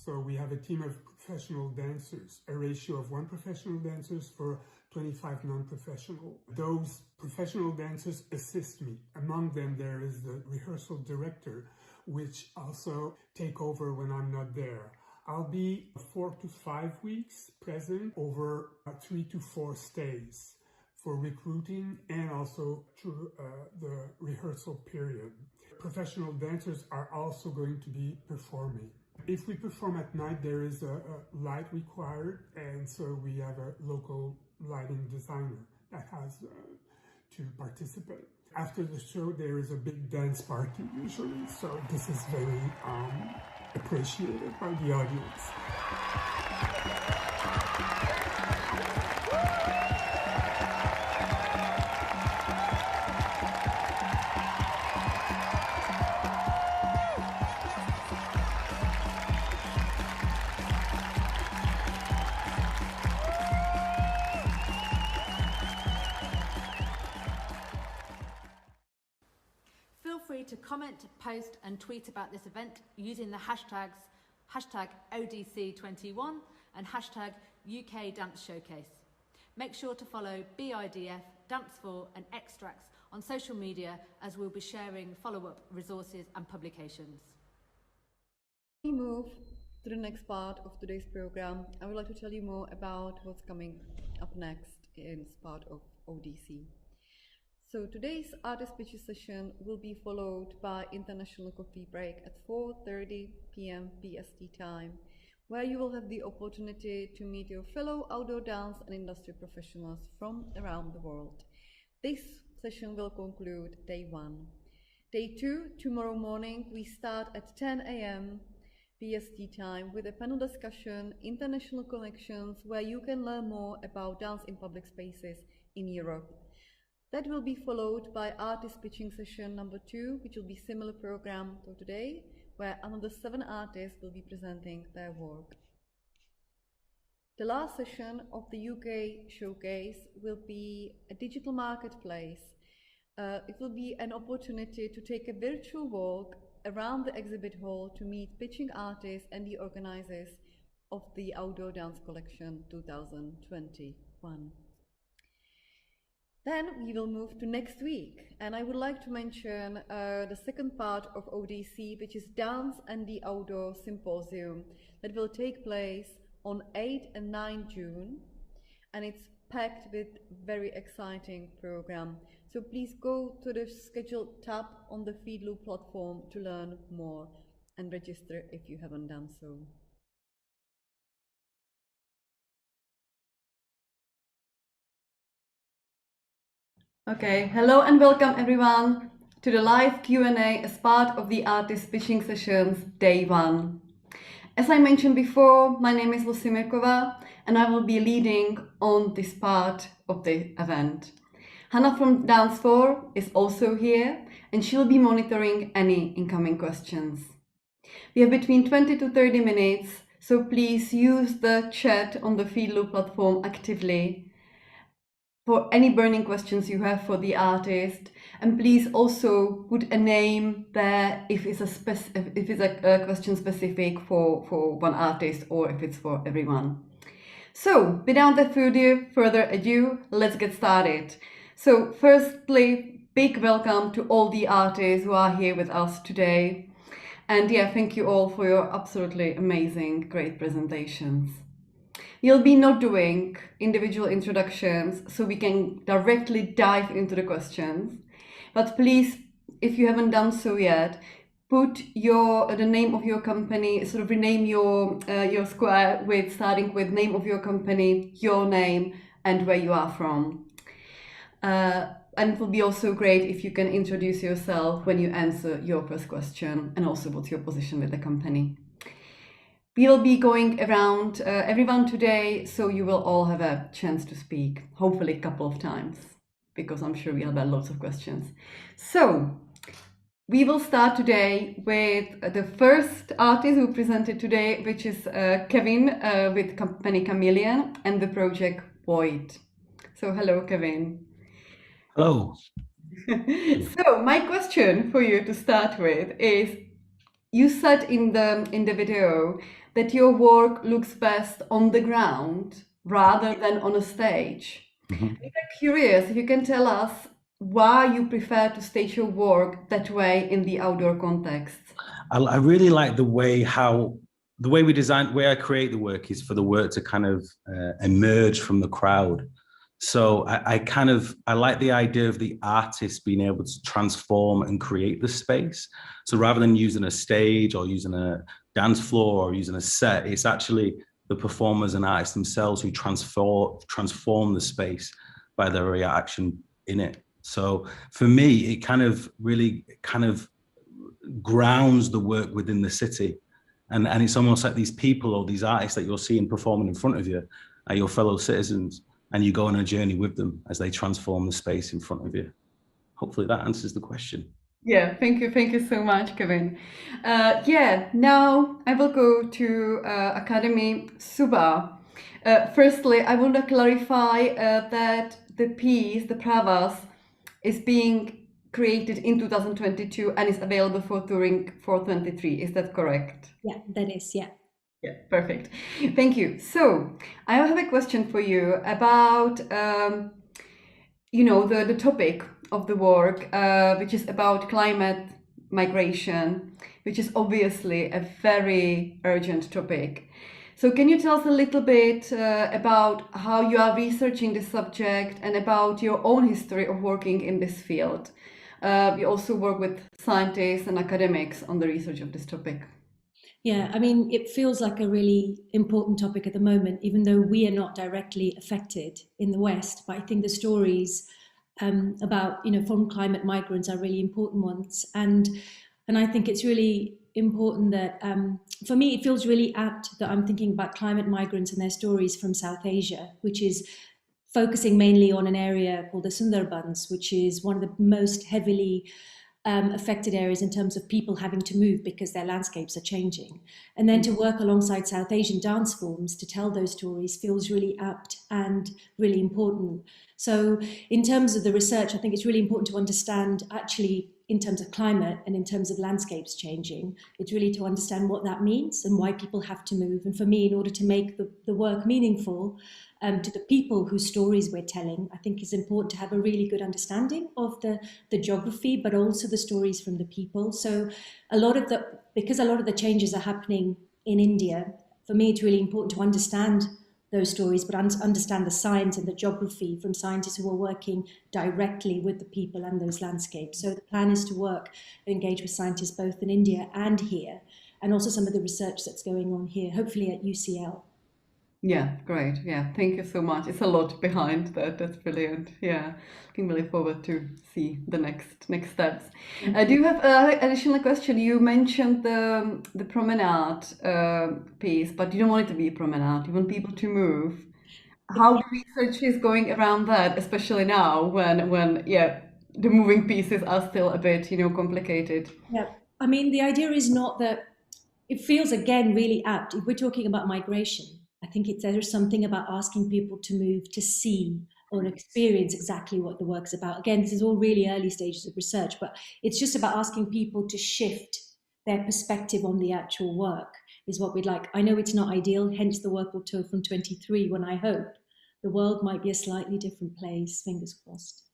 So we have a team of professional dancers, a ratio of 1 professional dancers for 25 non-professional. Those professional dancers assist me. Among them, there is the rehearsal director, which also take over when I'm not there. I'll be 4 to 5 weeks present over 3 to 4 stays for recruiting and also through the rehearsal period. Professional dancers are also going to be performing. If we perform at night, there is a light required, and so we have a local lighting designer that has to participate. After the show, there is a big dance party usually, so this is very appreciated by the audience. To comment, post and tweet about this event using the hashtags #ODC21 and #UK Dance Showcase. Make sure to follow BIDF, Dance4 and Extracts on social media, as we'll be sharing follow-up resources and publications. We move to the next part of today's program. I would like to tell you more about what's coming up next in this part of ODC. So today's artist pitches session will be followed by international coffee break at 4:30 p.m. PST time, where you will have the opportunity to meet your fellow outdoor dance and industry professionals from around the world. This session will conclude day 1. Day 2, tomorrow morning, we start at 10 a.m. PST time with a panel discussion, International Connections, where you can learn more about dance in public spaces in Europe. That will be followed by artist pitching session number 2, which will be similar program to today, where another 7 artists will be presenting their work. The last session of the UK showcase will be a digital marketplace. It will be an opportunity to take a virtual walk around the exhibit hall to meet pitching artists and the organizers of the Outdoor Dance Collection 2021. Then we will move to next week, and I would like to mention the second part of ODC, which is Dance and the Outdoor Symposium, that will take place on 8 and 9 June, and it's packed with very exciting program. So please go to the schedule tab on the Feedloop platform to learn more and register if you haven't done so. Okay, hello and welcome everyone to the live Q&A as part of the artist pitching sessions day 1. As I mentioned before, my name is Lucy Mirkova and I will be leading on this part of the event. Hannah from Dance 4 is also here and she'll be monitoring any incoming questions. We have between 20 to 30 minutes, so please use the chat on the Feedloop platform actively for any burning questions you have for the artist, and please also put a name there if it's a question specific for one artist or if it's for everyone. So without further ado, let's get started. So firstly, big welcome to all the artists who are here with us today, and yeah, thank you all for your absolutely amazing, great presentations. You'll be not doing individual introductions, so we can directly dive into the questions. But please, if you haven't done so yet, put the name of your company, sort of rename your square with starting with name of your company, your name, and where you are from. And it will be also great if you can introduce yourself when you answer your first question, and also what's your position with the company. We will be going around everyone today, so you will all have a chance to speak, hopefully a couple of times, because I'm sure we'll have lots of questions. So we will start today with the first artist who presented today, which is Kevin with company Chameleon and the project Void. So hello, Kevin. Hello. So my question for you to start with is, you said in the video that your work looks best on the ground rather than on a stage. Mm-hmm. I'm curious if you can tell us why you prefer to stage your work that way in the outdoor context. I really like the way we design, the way I create the work is for the work to kind of emerge from the crowd. So I like the idea of the artist being able to transform and create the space. So rather than using a stage or using a dance floor or using a set, it's actually the performers and artists themselves who transform the space by their reaction in it. So for me, it kind of really grounds the work within the city. And it's almost like these people or these artists that you're seeing performing in front of you are your fellow citizens, and you go on a journey with them as they transform the space in front of you. Hopefully that answers the question. Yeah, thank you so much, Kevin. Now I will go to Akademi Subba. Firstly, I want to clarify that the piece, the Pravaas, is being created in 2022 and is available for touring for 2023. Is that correct? Yeah, that is, yeah. Yeah, perfect. Thank you. So I have a question for you about, the topic of the work, which is about climate migration, which is obviously a very urgent topic. So can you tell us a little bit about how you are researching this subject and about your own history of working in this field? We also work with scientists and academics on the research of this topic. Yeah, I mean, it feels like a really important topic at the moment, even though we are not directly affected in the West. But I think the stories about, foreign climate migrants are really important ones. And I think it's really important that, for me, it feels really apt that I'm thinking about climate migrants and their stories from South Asia, which is focusing mainly on an area called the Sundarbans, which is one of the most heavily affected areas in terms of people having to move because their landscapes are changing. And then to work alongside South Asian dance forms to tell those stories feels really apt and really important. So in terms of the research, I think it's really important to understand actually in terms of climate and in terms of landscapes changing, it's really to understand what that means and why people have to move. And for me, in order to make the work meaningful to the people whose stories we're telling, I think it's important to have a really good understanding of the geography, but also the stories from the people. So because a lot of the changes are happening in India, for me, it's really important to understand those stories, but understand the science and the geography from scientists who are working directly with the people and those landscapes. So the plan is to work and engage with scientists both in India and here, and also some of the research that's going on here, hopefully at UCL. Yeah, great. Yeah, thank you so much. It's a lot behind that. That's brilliant. Yeah, looking really forward to see the next steps. Do you have an additional question? You mentioned the promenade piece, but you don't want it to be a promenade. You want people to move. How the research is going around that, especially now when the moving pieces are still a bit complicated. Yeah, I mean the idea is not that it feels again really apt if we're talking about migration. I think there's something about asking people to move to see or experience exactly what the work's about. Again, this is all really early stages of research, but it's just about asking people to shift their perspective on the actual work is what we'd like. I know it's not ideal, hence the work will tour from 23 when I hope the world might be a slightly different place, fingers crossed.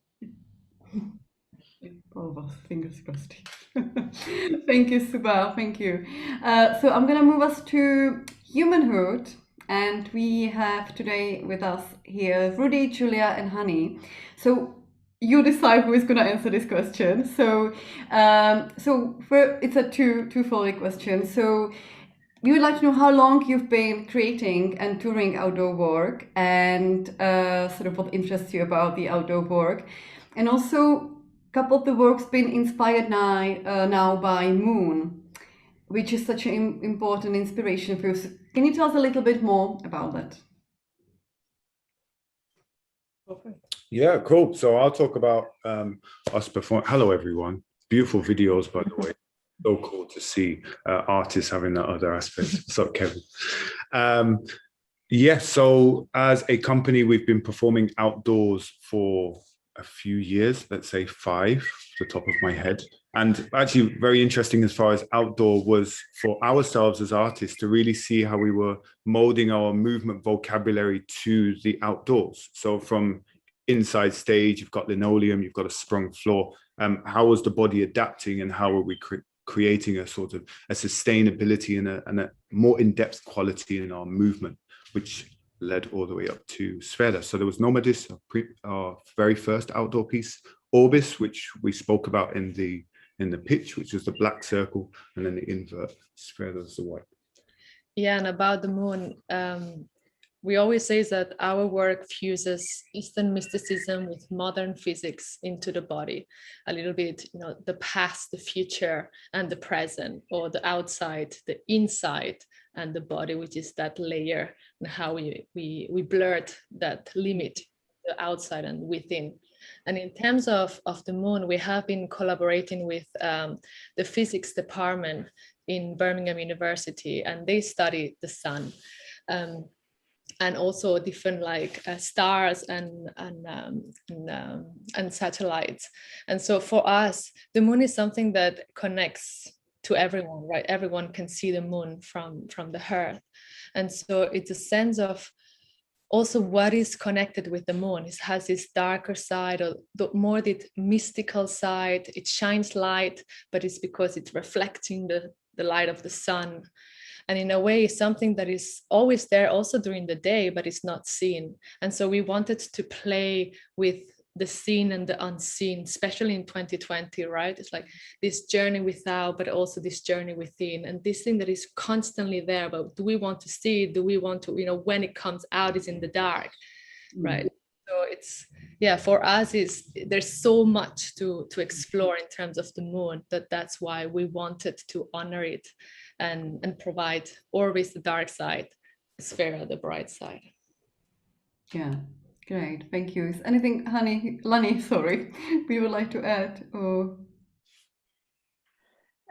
All of us, fingers crossed. Thank you, Subba. Thank you. So I'm going to move us to HUMANHOOD. And we have today with us here Rudy, Julia, and Honey. So you decide who is going to answer this question. So, it's a twofold question. So we would like to know how long you've been creating and touring outdoor work, and sort of what interests you about the outdoor work, and also a couple of the work's been inspired now by Moon, which is such an important inspiration for you. Can you tell us a little bit more about that? Yeah, cool. So I'll talk about us perform. Hello, everyone. Beautiful videos, by the way. So cool to see artists having that other aspect. What's up, Kevin? Yes, so as a company, we've been performing outdoors for a few years, let's say 5, off the top of my head. And actually very interesting as far as outdoor was for ourselves as artists to really see how we were molding our movement vocabulary to the outdoors. So from inside stage, you've got linoleum, you've got a sprung floor. How was the body adapting, and how are we creating a sort of a sustainability and a more in-depth quality in our movement, which led all the way up to SPHERA. So there was Nomadis, our very first outdoor piece, Orbis, which we spoke about in the pitch, which is the black circle, and then the invert, SPHERA is the white. Yeah, and about the moon, we always say that our work fuses Eastern mysticism with modern physics into the body, a little bit, the past, the future, and the present, or the outside, the inside, and the body, which is that layer, and how we blurred that limit, the outside and within. And in terms of the moon, we have been collaborating with the physics department in Birmingham University, and they study the sun. And also different stars and satellites. And so for us, the moon is something that connects to everyone, right? Everyone can see the moon from the earth. And so it's a sense of also what is connected with the moon. It has this darker side, or more the mystical side. It shines light, but it's because it's reflecting the light of the sun. And in a way, it's something that is always there also during the day, but it's not seen. And so we wanted to play with the seen and the unseen, especially in 2020, right? It's like this journey without, but also this journey within, and this thing that is constantly there. But do we want to see it? Do we want to, when it comes out, it's in the dark, right? So it's, for us, there's so much to explore in terms of the moon, that's why we wanted to honor it and provide Orbis the dark side, SPHERA the bright side. Yeah, Great, thank you. Is anything, Lani, sorry, we would like to add? Or...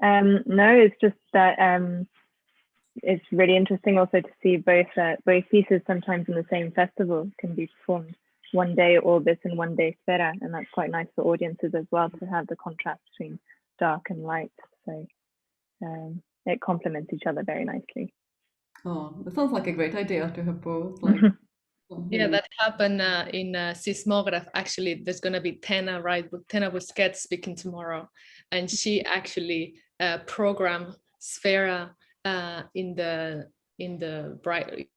No, it's just that it's really interesting also to see both pieces sometimes in the same festival can be performed one day Orbis and one day SPHERA, and that's quite nice for audiences as well to have the contrast between dark and light. So it complements each other very nicely. Oh, that sounds like a great idea to have both. Yeah, that happened in Seismograph. Actually, there's going to be Tena, right? Tena Busquets speaking tomorrow, and she actually programmed SPHERA in the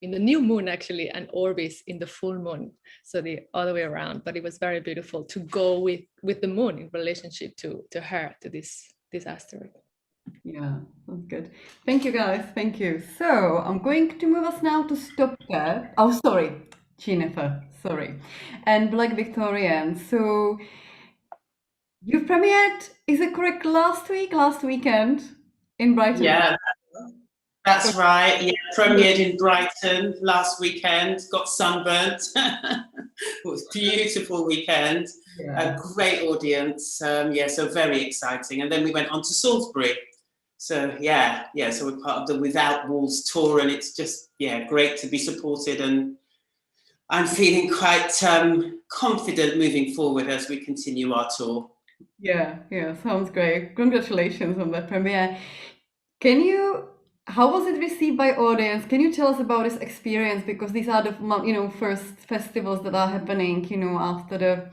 new moon actually, and Orbis in the full moon, so the other way around. But it was very beautiful to go with the moon in relationship to her, to this asteroid. Yeah, that's good. Thank you, guys. Thank you. So I'm going to move us now to Stopgap. Oh, sorry, Jeanefer. Sorry, and Black Victorians. So you premiered, is it correct, last weekend in Brighton? Yeah, that's right. Yeah, premiered in Brighton last weekend. Got sunburnt. It was a beautiful weekend. Yeah. A great audience. Yeah, so very exciting. And then we went on to Salisbury. So yeah, so we're part of the Without Walls tour, and it's just great to be supported, and I'm feeling quite confident moving forward as we continue our tour. Yeah, sounds great. Congratulations on that premiere. How was it received by audience? Can you tell us about this experience? Because these are the first festivals that are happening, after the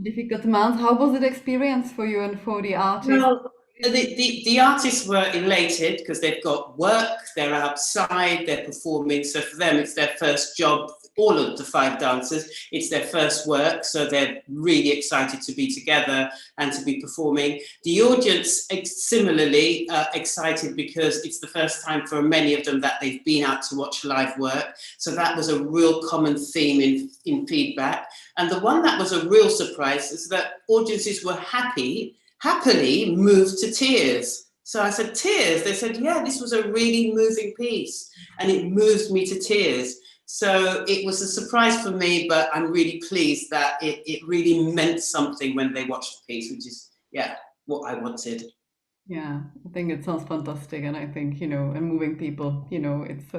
difficult months. How was the experience for you and for the artists? Well, the artists were elated because they've got work, they're outside, they're performing. So for them, it's their first job. All of the 5 dancers, it's their first work, so they're really excited to be together and to be performing. The audience similarly excited because it's the first time for many of them that they've been out to watch live work. So that was a real common theme in feedback. And the one that was a real surprise is that audiences were happily moved to tears. So I said, tears? They said, yeah, this was a really moving piece, and it moved me to tears. So it was a surprise for me, but I'm really pleased that it really meant something when they watched the piece, which is, what I wanted. Yeah, I think it sounds fantastic, and I think, and moving people, it's,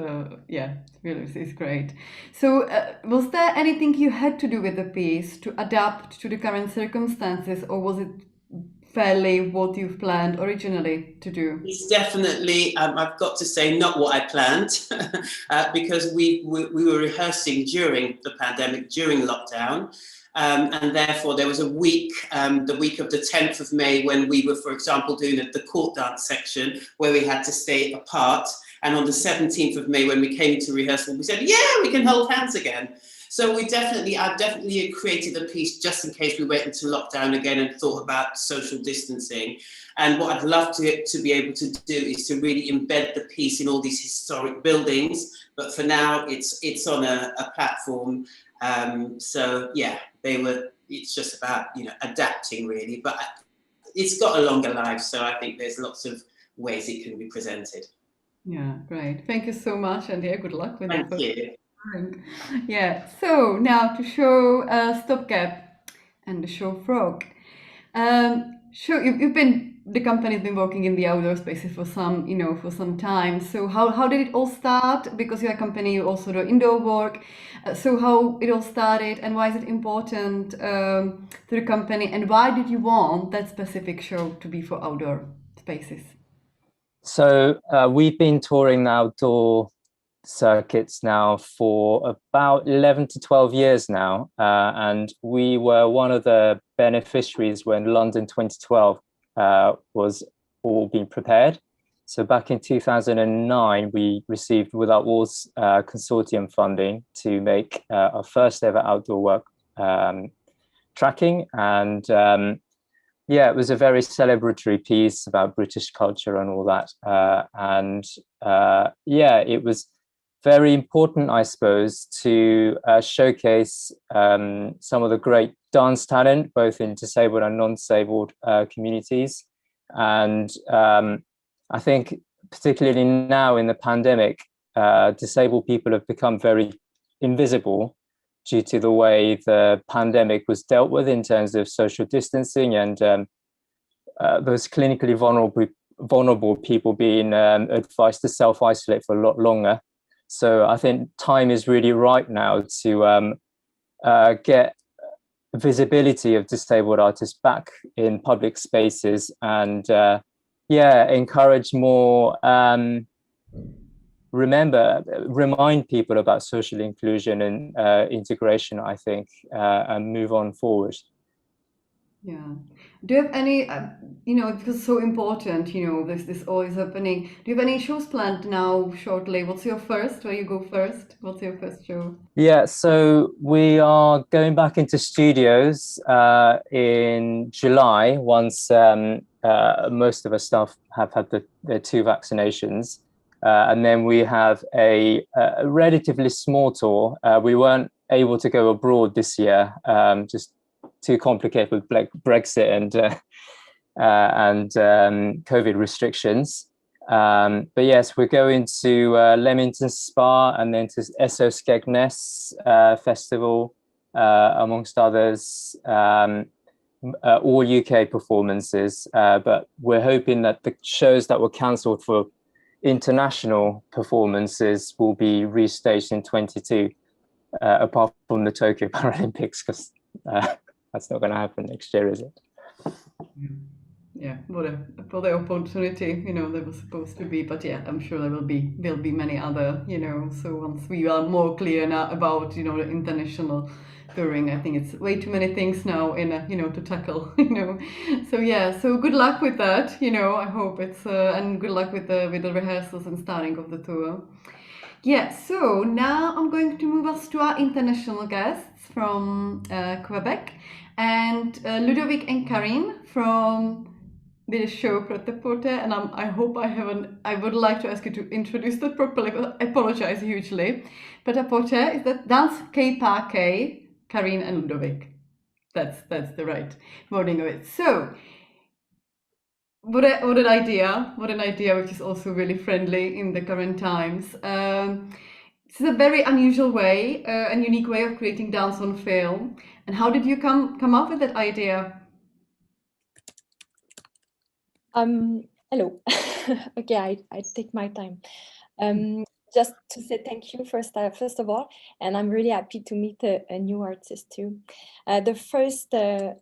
it's great. So was there anything you had to do with the piece to adapt to the current circumstances, or was it fairly what you've planned originally to do? It's definitely, I've got to say, not what I planned, because we were rehearsing during the pandemic, during lockdown, and therefore there was a week, the week of the 10th of May, when we were, for example, doing the court dance section, where we had to stay apart, and on the 17th of May, when we came to rehearsal, we said, yeah, we can hold hands again. So I've definitely created a piece just in case we went into lockdown again and thought about social distancing. And what I'd love to be able to do is to really embed the piece in all these historic buildings. But for now, it's on a platform. So yeah, it's just about, adapting really, but it's got a longer life. So I think there's lots of ways it can be presented. Yeah, great. Thank you so much. And good luck with it. Thank you. Yeah, so now to show Stopgap and the show Frock. The company's been working in the outdoor spaces for some time. So how did it all start? Because you're a company, you also do indoor work. So how it all started, and why is it important to the company, and why did you want that specific show to be for outdoor spaces? So we've been touring the outdoor circuits now for about 11 to 12 years now, and we were one of the beneficiaries when London 2012 was all being prepared. So back in 2009 we received Without Walls consortium funding to make our first ever outdoor work tracking, and it was a very celebratory piece about British culture and all that, it was very important, I suppose, to showcase some of the great dance talent, both in disabled and non-disabled communities. And I think particularly now in the pandemic, disabled people have become very invisible. due to the way the pandemic was dealt with in terms of social distancing and those clinically vulnerable people being advised to self-isolate for a lot longer. So I think time is really right now to get visibility of disabled artists back in public spaces and encourage more, remind people about social inclusion and integration, I think, and move on forward. Yeah. Do you have any, because it's so important, this all is happening. Do you have any shows planned now shortly? What's your first? Where you go first? What's your first show? Yeah, so we are going back into studios in July once most of our staff have had their 2 vaccinations. And then we have a relatively small tour. We weren't able to go abroad this year, just too complicated with Brexit and COVID restrictions. But yes, we're going to Leamington Spa and then to SO Skegness Festival, amongst others, all UK performances. But we're hoping that the shows that were cancelled for international performances will be restaged in 2022, apart from the Tokyo Paralympics, because that's not going to happen next year, is it? Yeah, what the opportunity, that was supposed to be, but yeah, I'm sure there'll be many other, so once we are more clear now about, the international touring, I think it's way too many things now in, to tackle, so yeah, so good luck with that, I hope it's, and good luck with the rehearsals and starting of the tour. Yeah, so now I'm going to move us to our international guests from Quebec, and Ludovic and Karine from the show Prêt-à-Porter, and I hope I would like to ask you to introduce that properly, but I apologize hugely. Prêt-à-Porter is that Danse K-Parquet, Karine and Ludovic. That's the right wording of it. So, what an idea, which is also really friendly in the current times. This is a very unusual way, and unique way of creating dance on film. And how did you come up with that idea? Hello. Okay, I take my time. Just to say thank you first of all, and I'm really happy to meet a new artist too. The first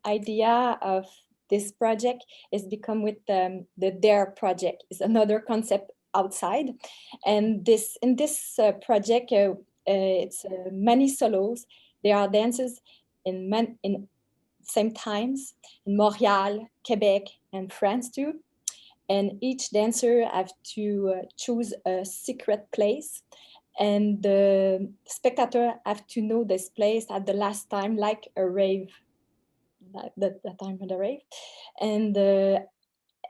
idea of this project is become with the Dare project. Is another concept outside, and in this project it's many solos. There are dances in same times in Montreal, Quebec, and France too. And each dancer have to choose a secret place, and the spectator have to know this place at the last time, like a rave, the time of the rave. And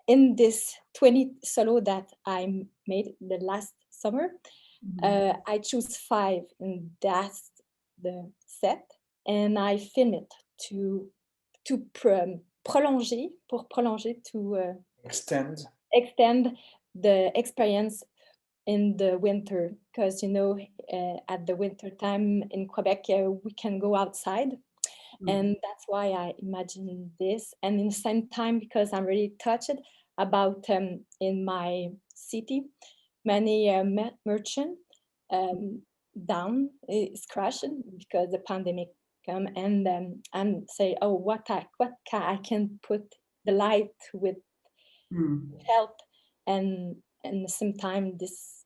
in this 20 solo that I made the last summer, I choose 5, and that's the set, and I film it to prolonger to extend the experience in the winter, because at the winter time in Quebec we can go outside, and that's why I imagined this. And in the same time, because I'm really touched about in my city many merchant down is crashing because the pandemic come, and say, oh, what I can put the light with help, and at the same time this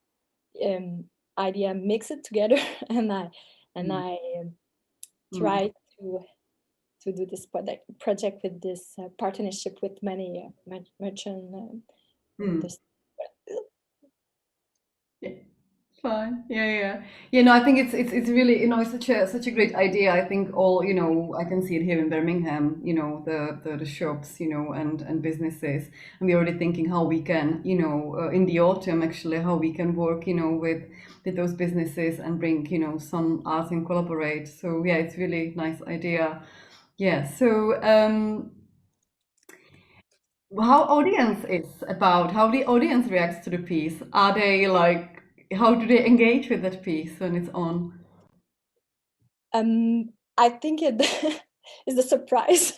idea mix it together, and I try to do this project with this partnership with many merchant. Fine. Yeah. No, I think it's really, it's such a great idea. I think all, I can see it here in Birmingham, the shops, and businesses. And we're already thinking how we can, in the autumn actually, how we can work, with those businesses and bring, some art and collaborate. So yeah, it's really nice idea. Yeah. So how the audience reacts to the piece? Are they like, how do they engage with that piece when it's on? I think it is a surprise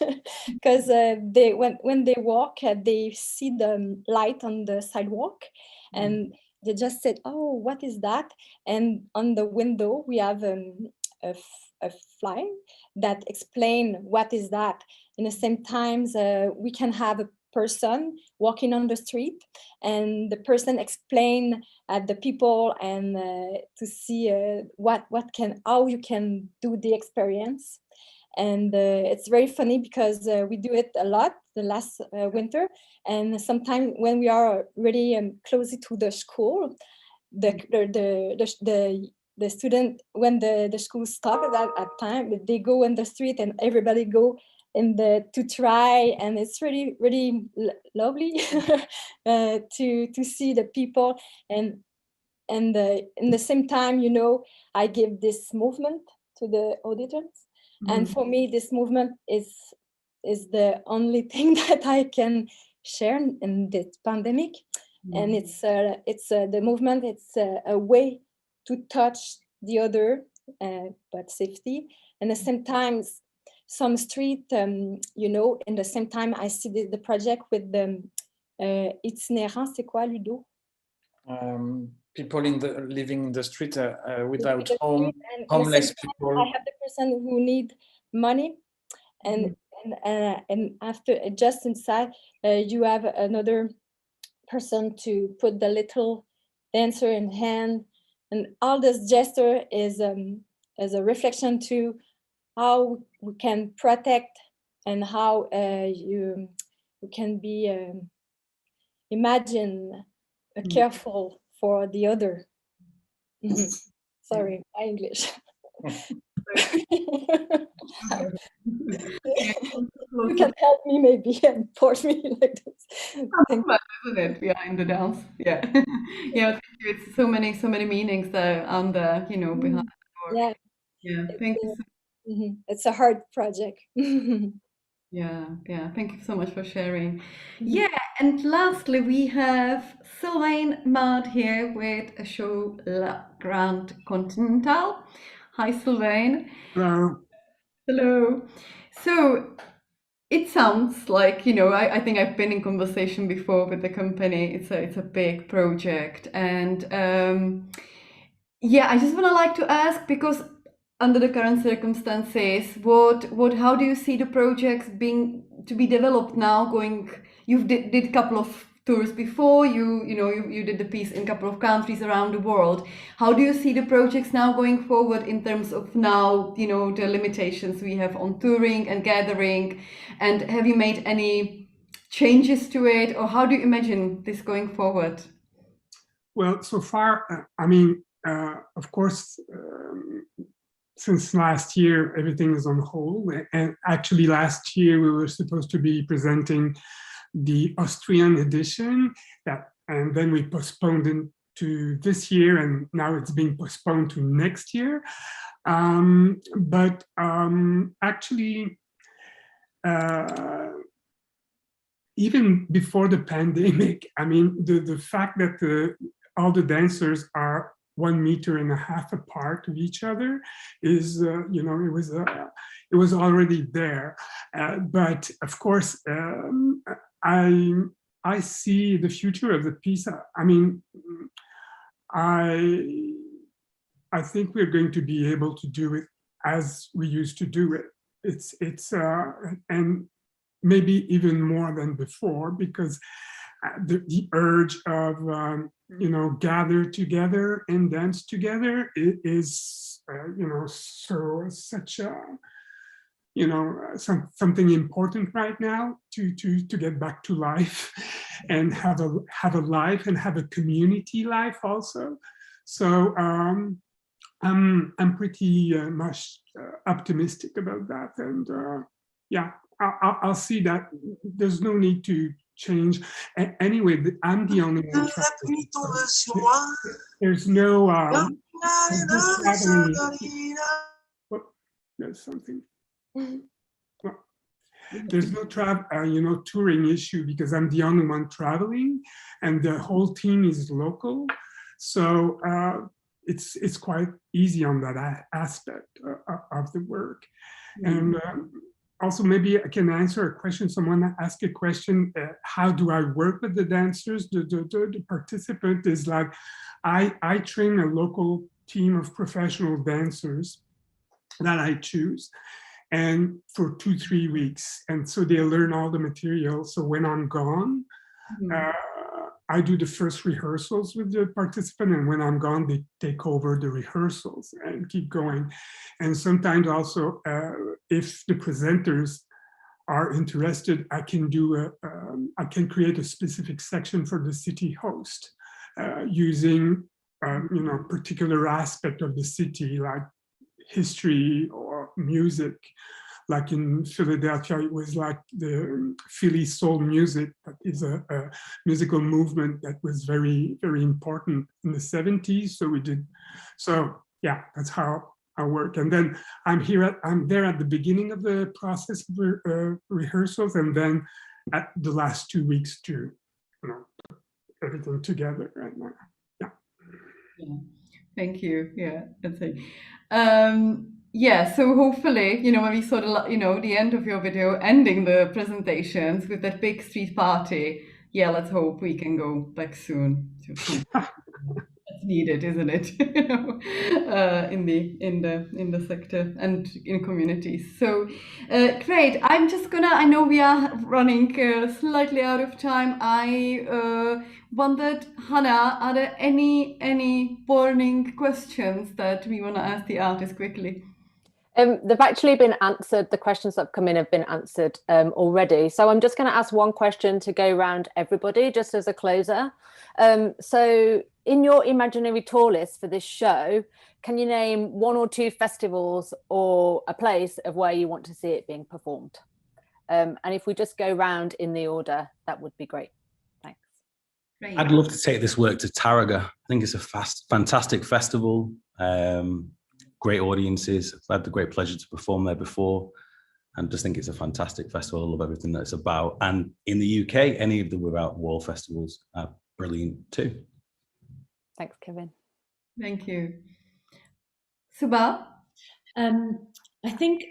because they when they walk, they see the light on the sidewalk, and they just said, "Oh, what is that?" And on the window we have a fly that explain what is that. In the same times, we can have a person walking on the street, and the person explain the people and to see how you can do the experience. And it's very funny because we do it a lot the last winter, and sometimes when we are really close to the school, the student, when the school stops at time, they go in the street and everybody go to try, and it's really lovely to see the people, and in the same time, you know, I give this movement to the audience, and for me this movement is the only thing that I can share in this pandemic. And it's the movement, it's a way to touch the other, but safety. And at the same time, some street, you know, in the same time, I see the project with the itinérants. C'est quoi, Ludo? People living in the street without home, homeless people. I have the person who need money, and after just inside, you have another person to put the little dancer in hand, and all this gesture is a reflection to how we can protect and how you can be imagine careful for the other. Sorry, my English. You can help me maybe and force me like this. Isn't it? Yeah, in the dance. Yeah. Yeah, thank you. It's so many meanings there on the, you know, behind the work. Yeah, thank you. It's a hard project. Yeah, thank you so much for sharing. Yeah, and lastly, we have Sylvain Emard here with a show La Grande Continental. Hi, Sylvain. Hello. Hello. So it sounds like, you know, I think I've been in conversation before with the company. It's a big project, and yeah, I just like to ask, because under the current circumstances, how do you see the projects being to be developed now? You've did a couple of tours before. You did the piece in a couple of countries around the world. How do you see the projects now going forward in terms of now, you know, the limitations we have on touring and gathering? And have you made any changes to it, or how do you imagine this going forward? Well, so far, I mean, of course, since last year, everything is on hold. And actually last year, we were supposed to be presenting the Austrian edition, and then we postponed it to this year, and now it's being postponed to next year. But actually, even before the pandemic, I mean, the fact that all the dancers are 1.5 meters apart of each other is, you know, it was already there. But of course, I see the future of the piece. I mean, I think we're going to be able to do it as we used to do it. It's and maybe even more than before, because the urge of you know, gather together and dance together is you know, such a, you know, something important right now to get back to life and have a life and have a community life also. So I'm pretty much optimistic about that, and yeah, I'll see that there's no need to change. Anyway, I'm the only one traveling. There's no traveling. Oh, there's something. Well, there's no you know, touring issue, because I'm the only one traveling, and the whole team is local. So it's quite easy on that aspect of the work. And also, maybe I can answer a question. Someone asked a question, how do I work with the dancers? The participant is like, I train a local team of professional dancers that I choose, and for 2-3 weeks. And so they learn all the material. So when I'm gone, I do the first rehearsals with the participant, and when I'm gone, they take over the rehearsals and keep going. And sometimes also, if the presenters are interested, I can do I can create a specific section for the city host using particular aspect of the city, like history or music. Like in Philadelphia, it was like the Philly soul music. That is a musical movement that was very, very important in the 70s. So we did, so yeah, that's how I work. And then I'm there at the beginning of the process of rehearsals, and then at the last 2 weeks to, put everything together right now. Yeah. Thank you. Yeah, that's it. Yeah, so hopefully, when we saw the end of your video, ending the presentations with that big street party, yeah, let's hope we can go back soon. That's needed, isn't it? In the sector and in communities. So great. I'm just I know we are running slightly out of time. I wondered, Hannah, are there any burning questions that we want to ask the artists quickly? They've actually been answered. The questions that have come in have been answered already. So I'm just going to ask one question to go around everybody, just as a closer. So in your imaginary tour list for this show, can you name 1 or 2 festivals or a place of where you want to see it being performed? And if we just go round in the order, that would be great. Thanks. Great. I'd love to take this work to Taraga. I think it's a fantastic festival. Great audiences. I've had the great pleasure to perform there before, and just think it's a fantastic festival. I love everything that it's about. And in the UK, any of the Without Wall festivals are brilliant too. Thanks, Kevin. Thank you. Subba? I think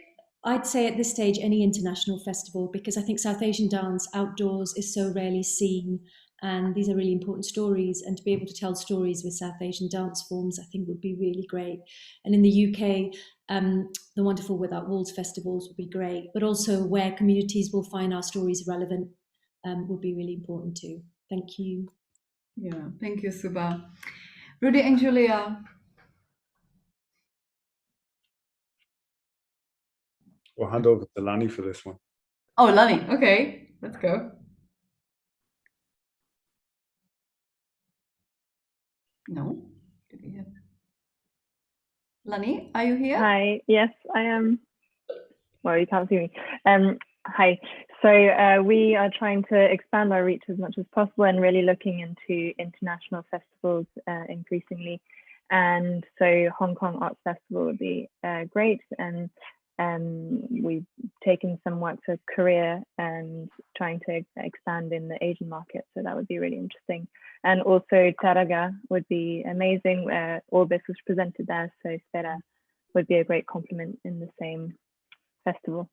I'd say at this stage any international festival, because I think South Asian dance outdoors is so rarely seen, and these are really important stories, and to be able to tell stories with South Asian dance forms I think would be really great. And in the UK, the wonderful Without Walls festivals would be great, but also where communities will find our stories relevant would be really important too. Thank you. Yeah, thank you, Subba. Rudy and Julia. We'll hand over to Lani for this one. Oh, Lani, okay, let's go. No? Did we have... Lani, are you here? Hi, yes, I am. Well, you can't see me. Hi. So we are trying to expand our reach as much as possible and really looking into international festivals increasingly. And so Hong Kong Arts Festival would be great. And we've taken some work to Korea and trying to expand in the Asian market. So that would be really interesting. And also Taraga would be amazing, where all this was presented there. So SPHERA would be a great complement in the same festival.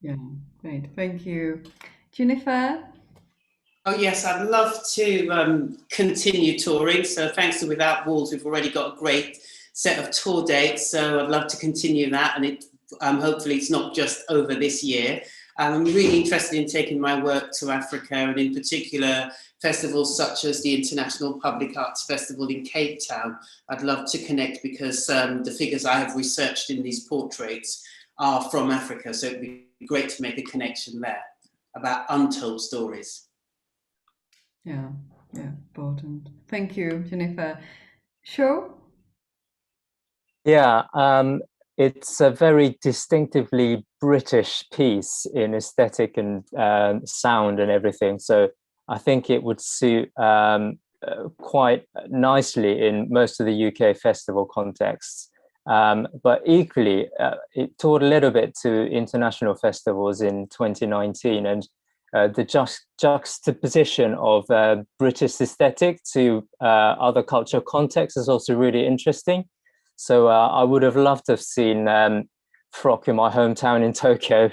Yeah, great. Thank you. Jeanefer? Oh yes, I'd love to continue touring. So thanks to Without Walls, we've already got a great set of tour dates. So I'd love to continue that, and hopefully it's not just over this year. I'm really interested in taking my work to Africa, and in particular festivals such as the International Public Arts Festival in Cape Town. I'd love to connect because the figures I have researched in these portraits are from Africa, so it'd be great to make a connection there about untold stories. Yeah, important. Thank you, Jeanefer. Show? Yeah, it's a very distinctively British piece in aesthetic and sound and everything. So I think it would suit quite nicely in most of the UK festival contexts. But equally, it toured a little bit to international festivals in 2019, and the juxtaposition of British aesthetic to other cultural contexts is also really interesting. So I would have loved to have seen Frock in my hometown in Tokyo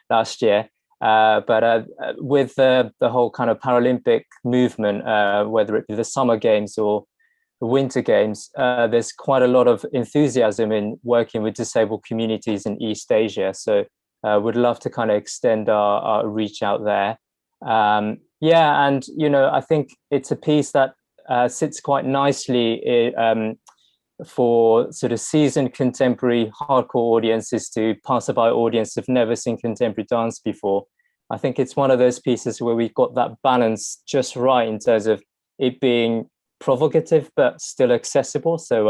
last year. But with the whole kind of Paralympic movement, whether it be the Summer Games or the Winter Games, there's quite a lot of enthusiasm in working with disabled communities in East Asia. So would love to kind of extend our reach out there. Yeah, and, you know, I think it's a piece that sits quite nicely for sort of seasoned contemporary hardcore audiences to passerby audience who've never seen contemporary dance before. I think it's one of those pieces where we've got that balance just right in terms of it being provocative but still accessible. So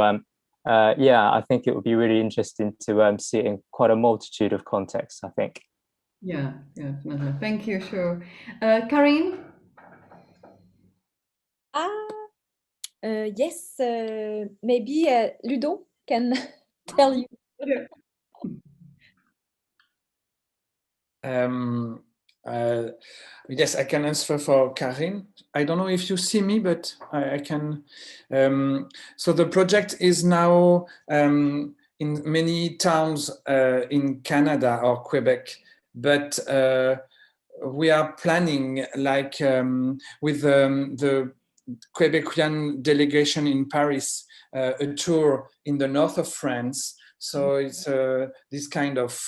yeah, I think it would be really interesting to see it in quite a multitude of contexts, I think. Yeah, definitely. Thank you, sure. Karin? Yes, maybe Ludo can tell you. Yes, I can answer for Karin. I don't know if you see me, but I can. So the project is now in many towns in Canada or Quebec, but we are planning, like with the Quebecian delegation in Paris, a tour in the north of France. So it's this kind of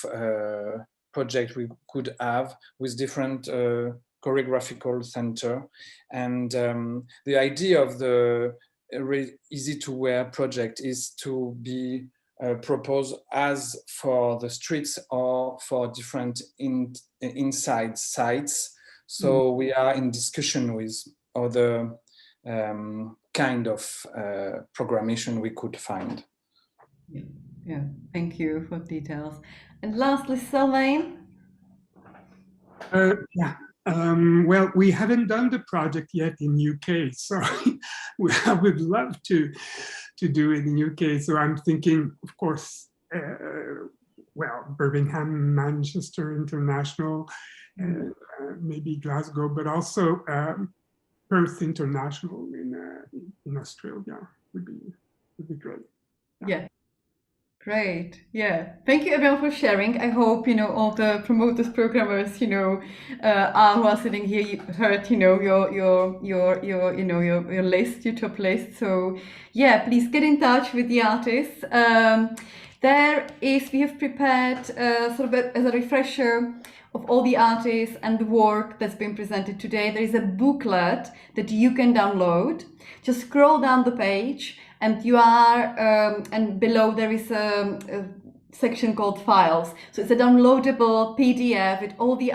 project we could have with different choreographical center. And the idea of the Easy to Wear project is to be proposed as for the streets or for different inside sites. So we are in discussion with other kind of programmation we could find. Yeah, thank you for details. And lastly, Sylvain. Yeah. Well, we haven't done the project yet in UK, so I would love to do it in UK. So I'm thinking, of course, well, Birmingham, Manchester International, maybe Glasgow, but also Perth International in Australia would be great. Yeah. Great. Yeah. Thank you everyone for sharing. I hope, you know, all the promoters, programmers, you know, who are sitting here, you heard, you know, your list, your top list. So yeah, please get in touch with the artists. We have prepared sort of as a refresher of all the artists and the work that's been presented today. There is a booklet that you can download. Just scroll down the page and you are, and below there is a section called files. So it's a downloadable PDF with all the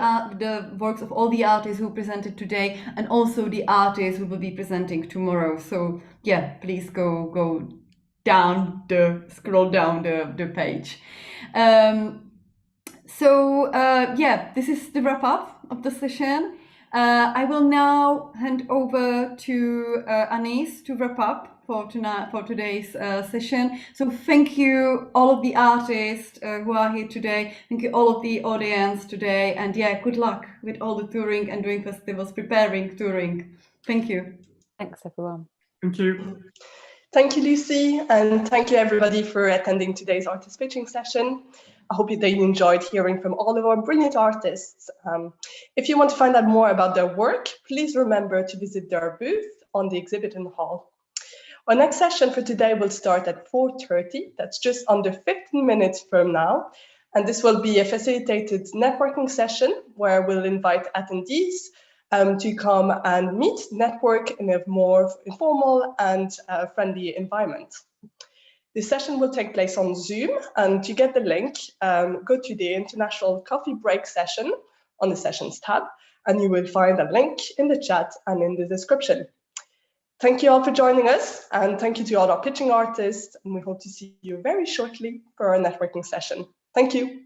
works of all the artists who presented today and also the artists who will be presenting tomorrow. So yeah, please go down scroll down the page. Yeah, this is the wrap up of the session. I will now hand over to Anis to wrap up for today's session. So thank you all of the artists who are here today. Thank you all of the audience today. And yeah, good luck with all the touring and doing festivals, preparing touring. Thank you. Thanks everyone. Thank you. Thank you, Lucy, and thank you everybody for attending today's artist pitching session. I hope that you enjoyed hearing from all of our brilliant artists. If you want to find out more about their work, please remember to visit their booth on the exhibition hall. Our next session for today will start at 4:30. That's just under 15 minutes from now. And this will be a facilitated networking session where we'll invite attendees to come and meet, network in a more informal and friendly environment. This session will take place on Zoom, and to get the link, go to the International Coffee Break session on the Sessions tab, and you will find a link in the chat and in the description. Thank you all for joining us, and thank you to all our pitching artists, and we hope to see you very shortly for our networking session. Thank you.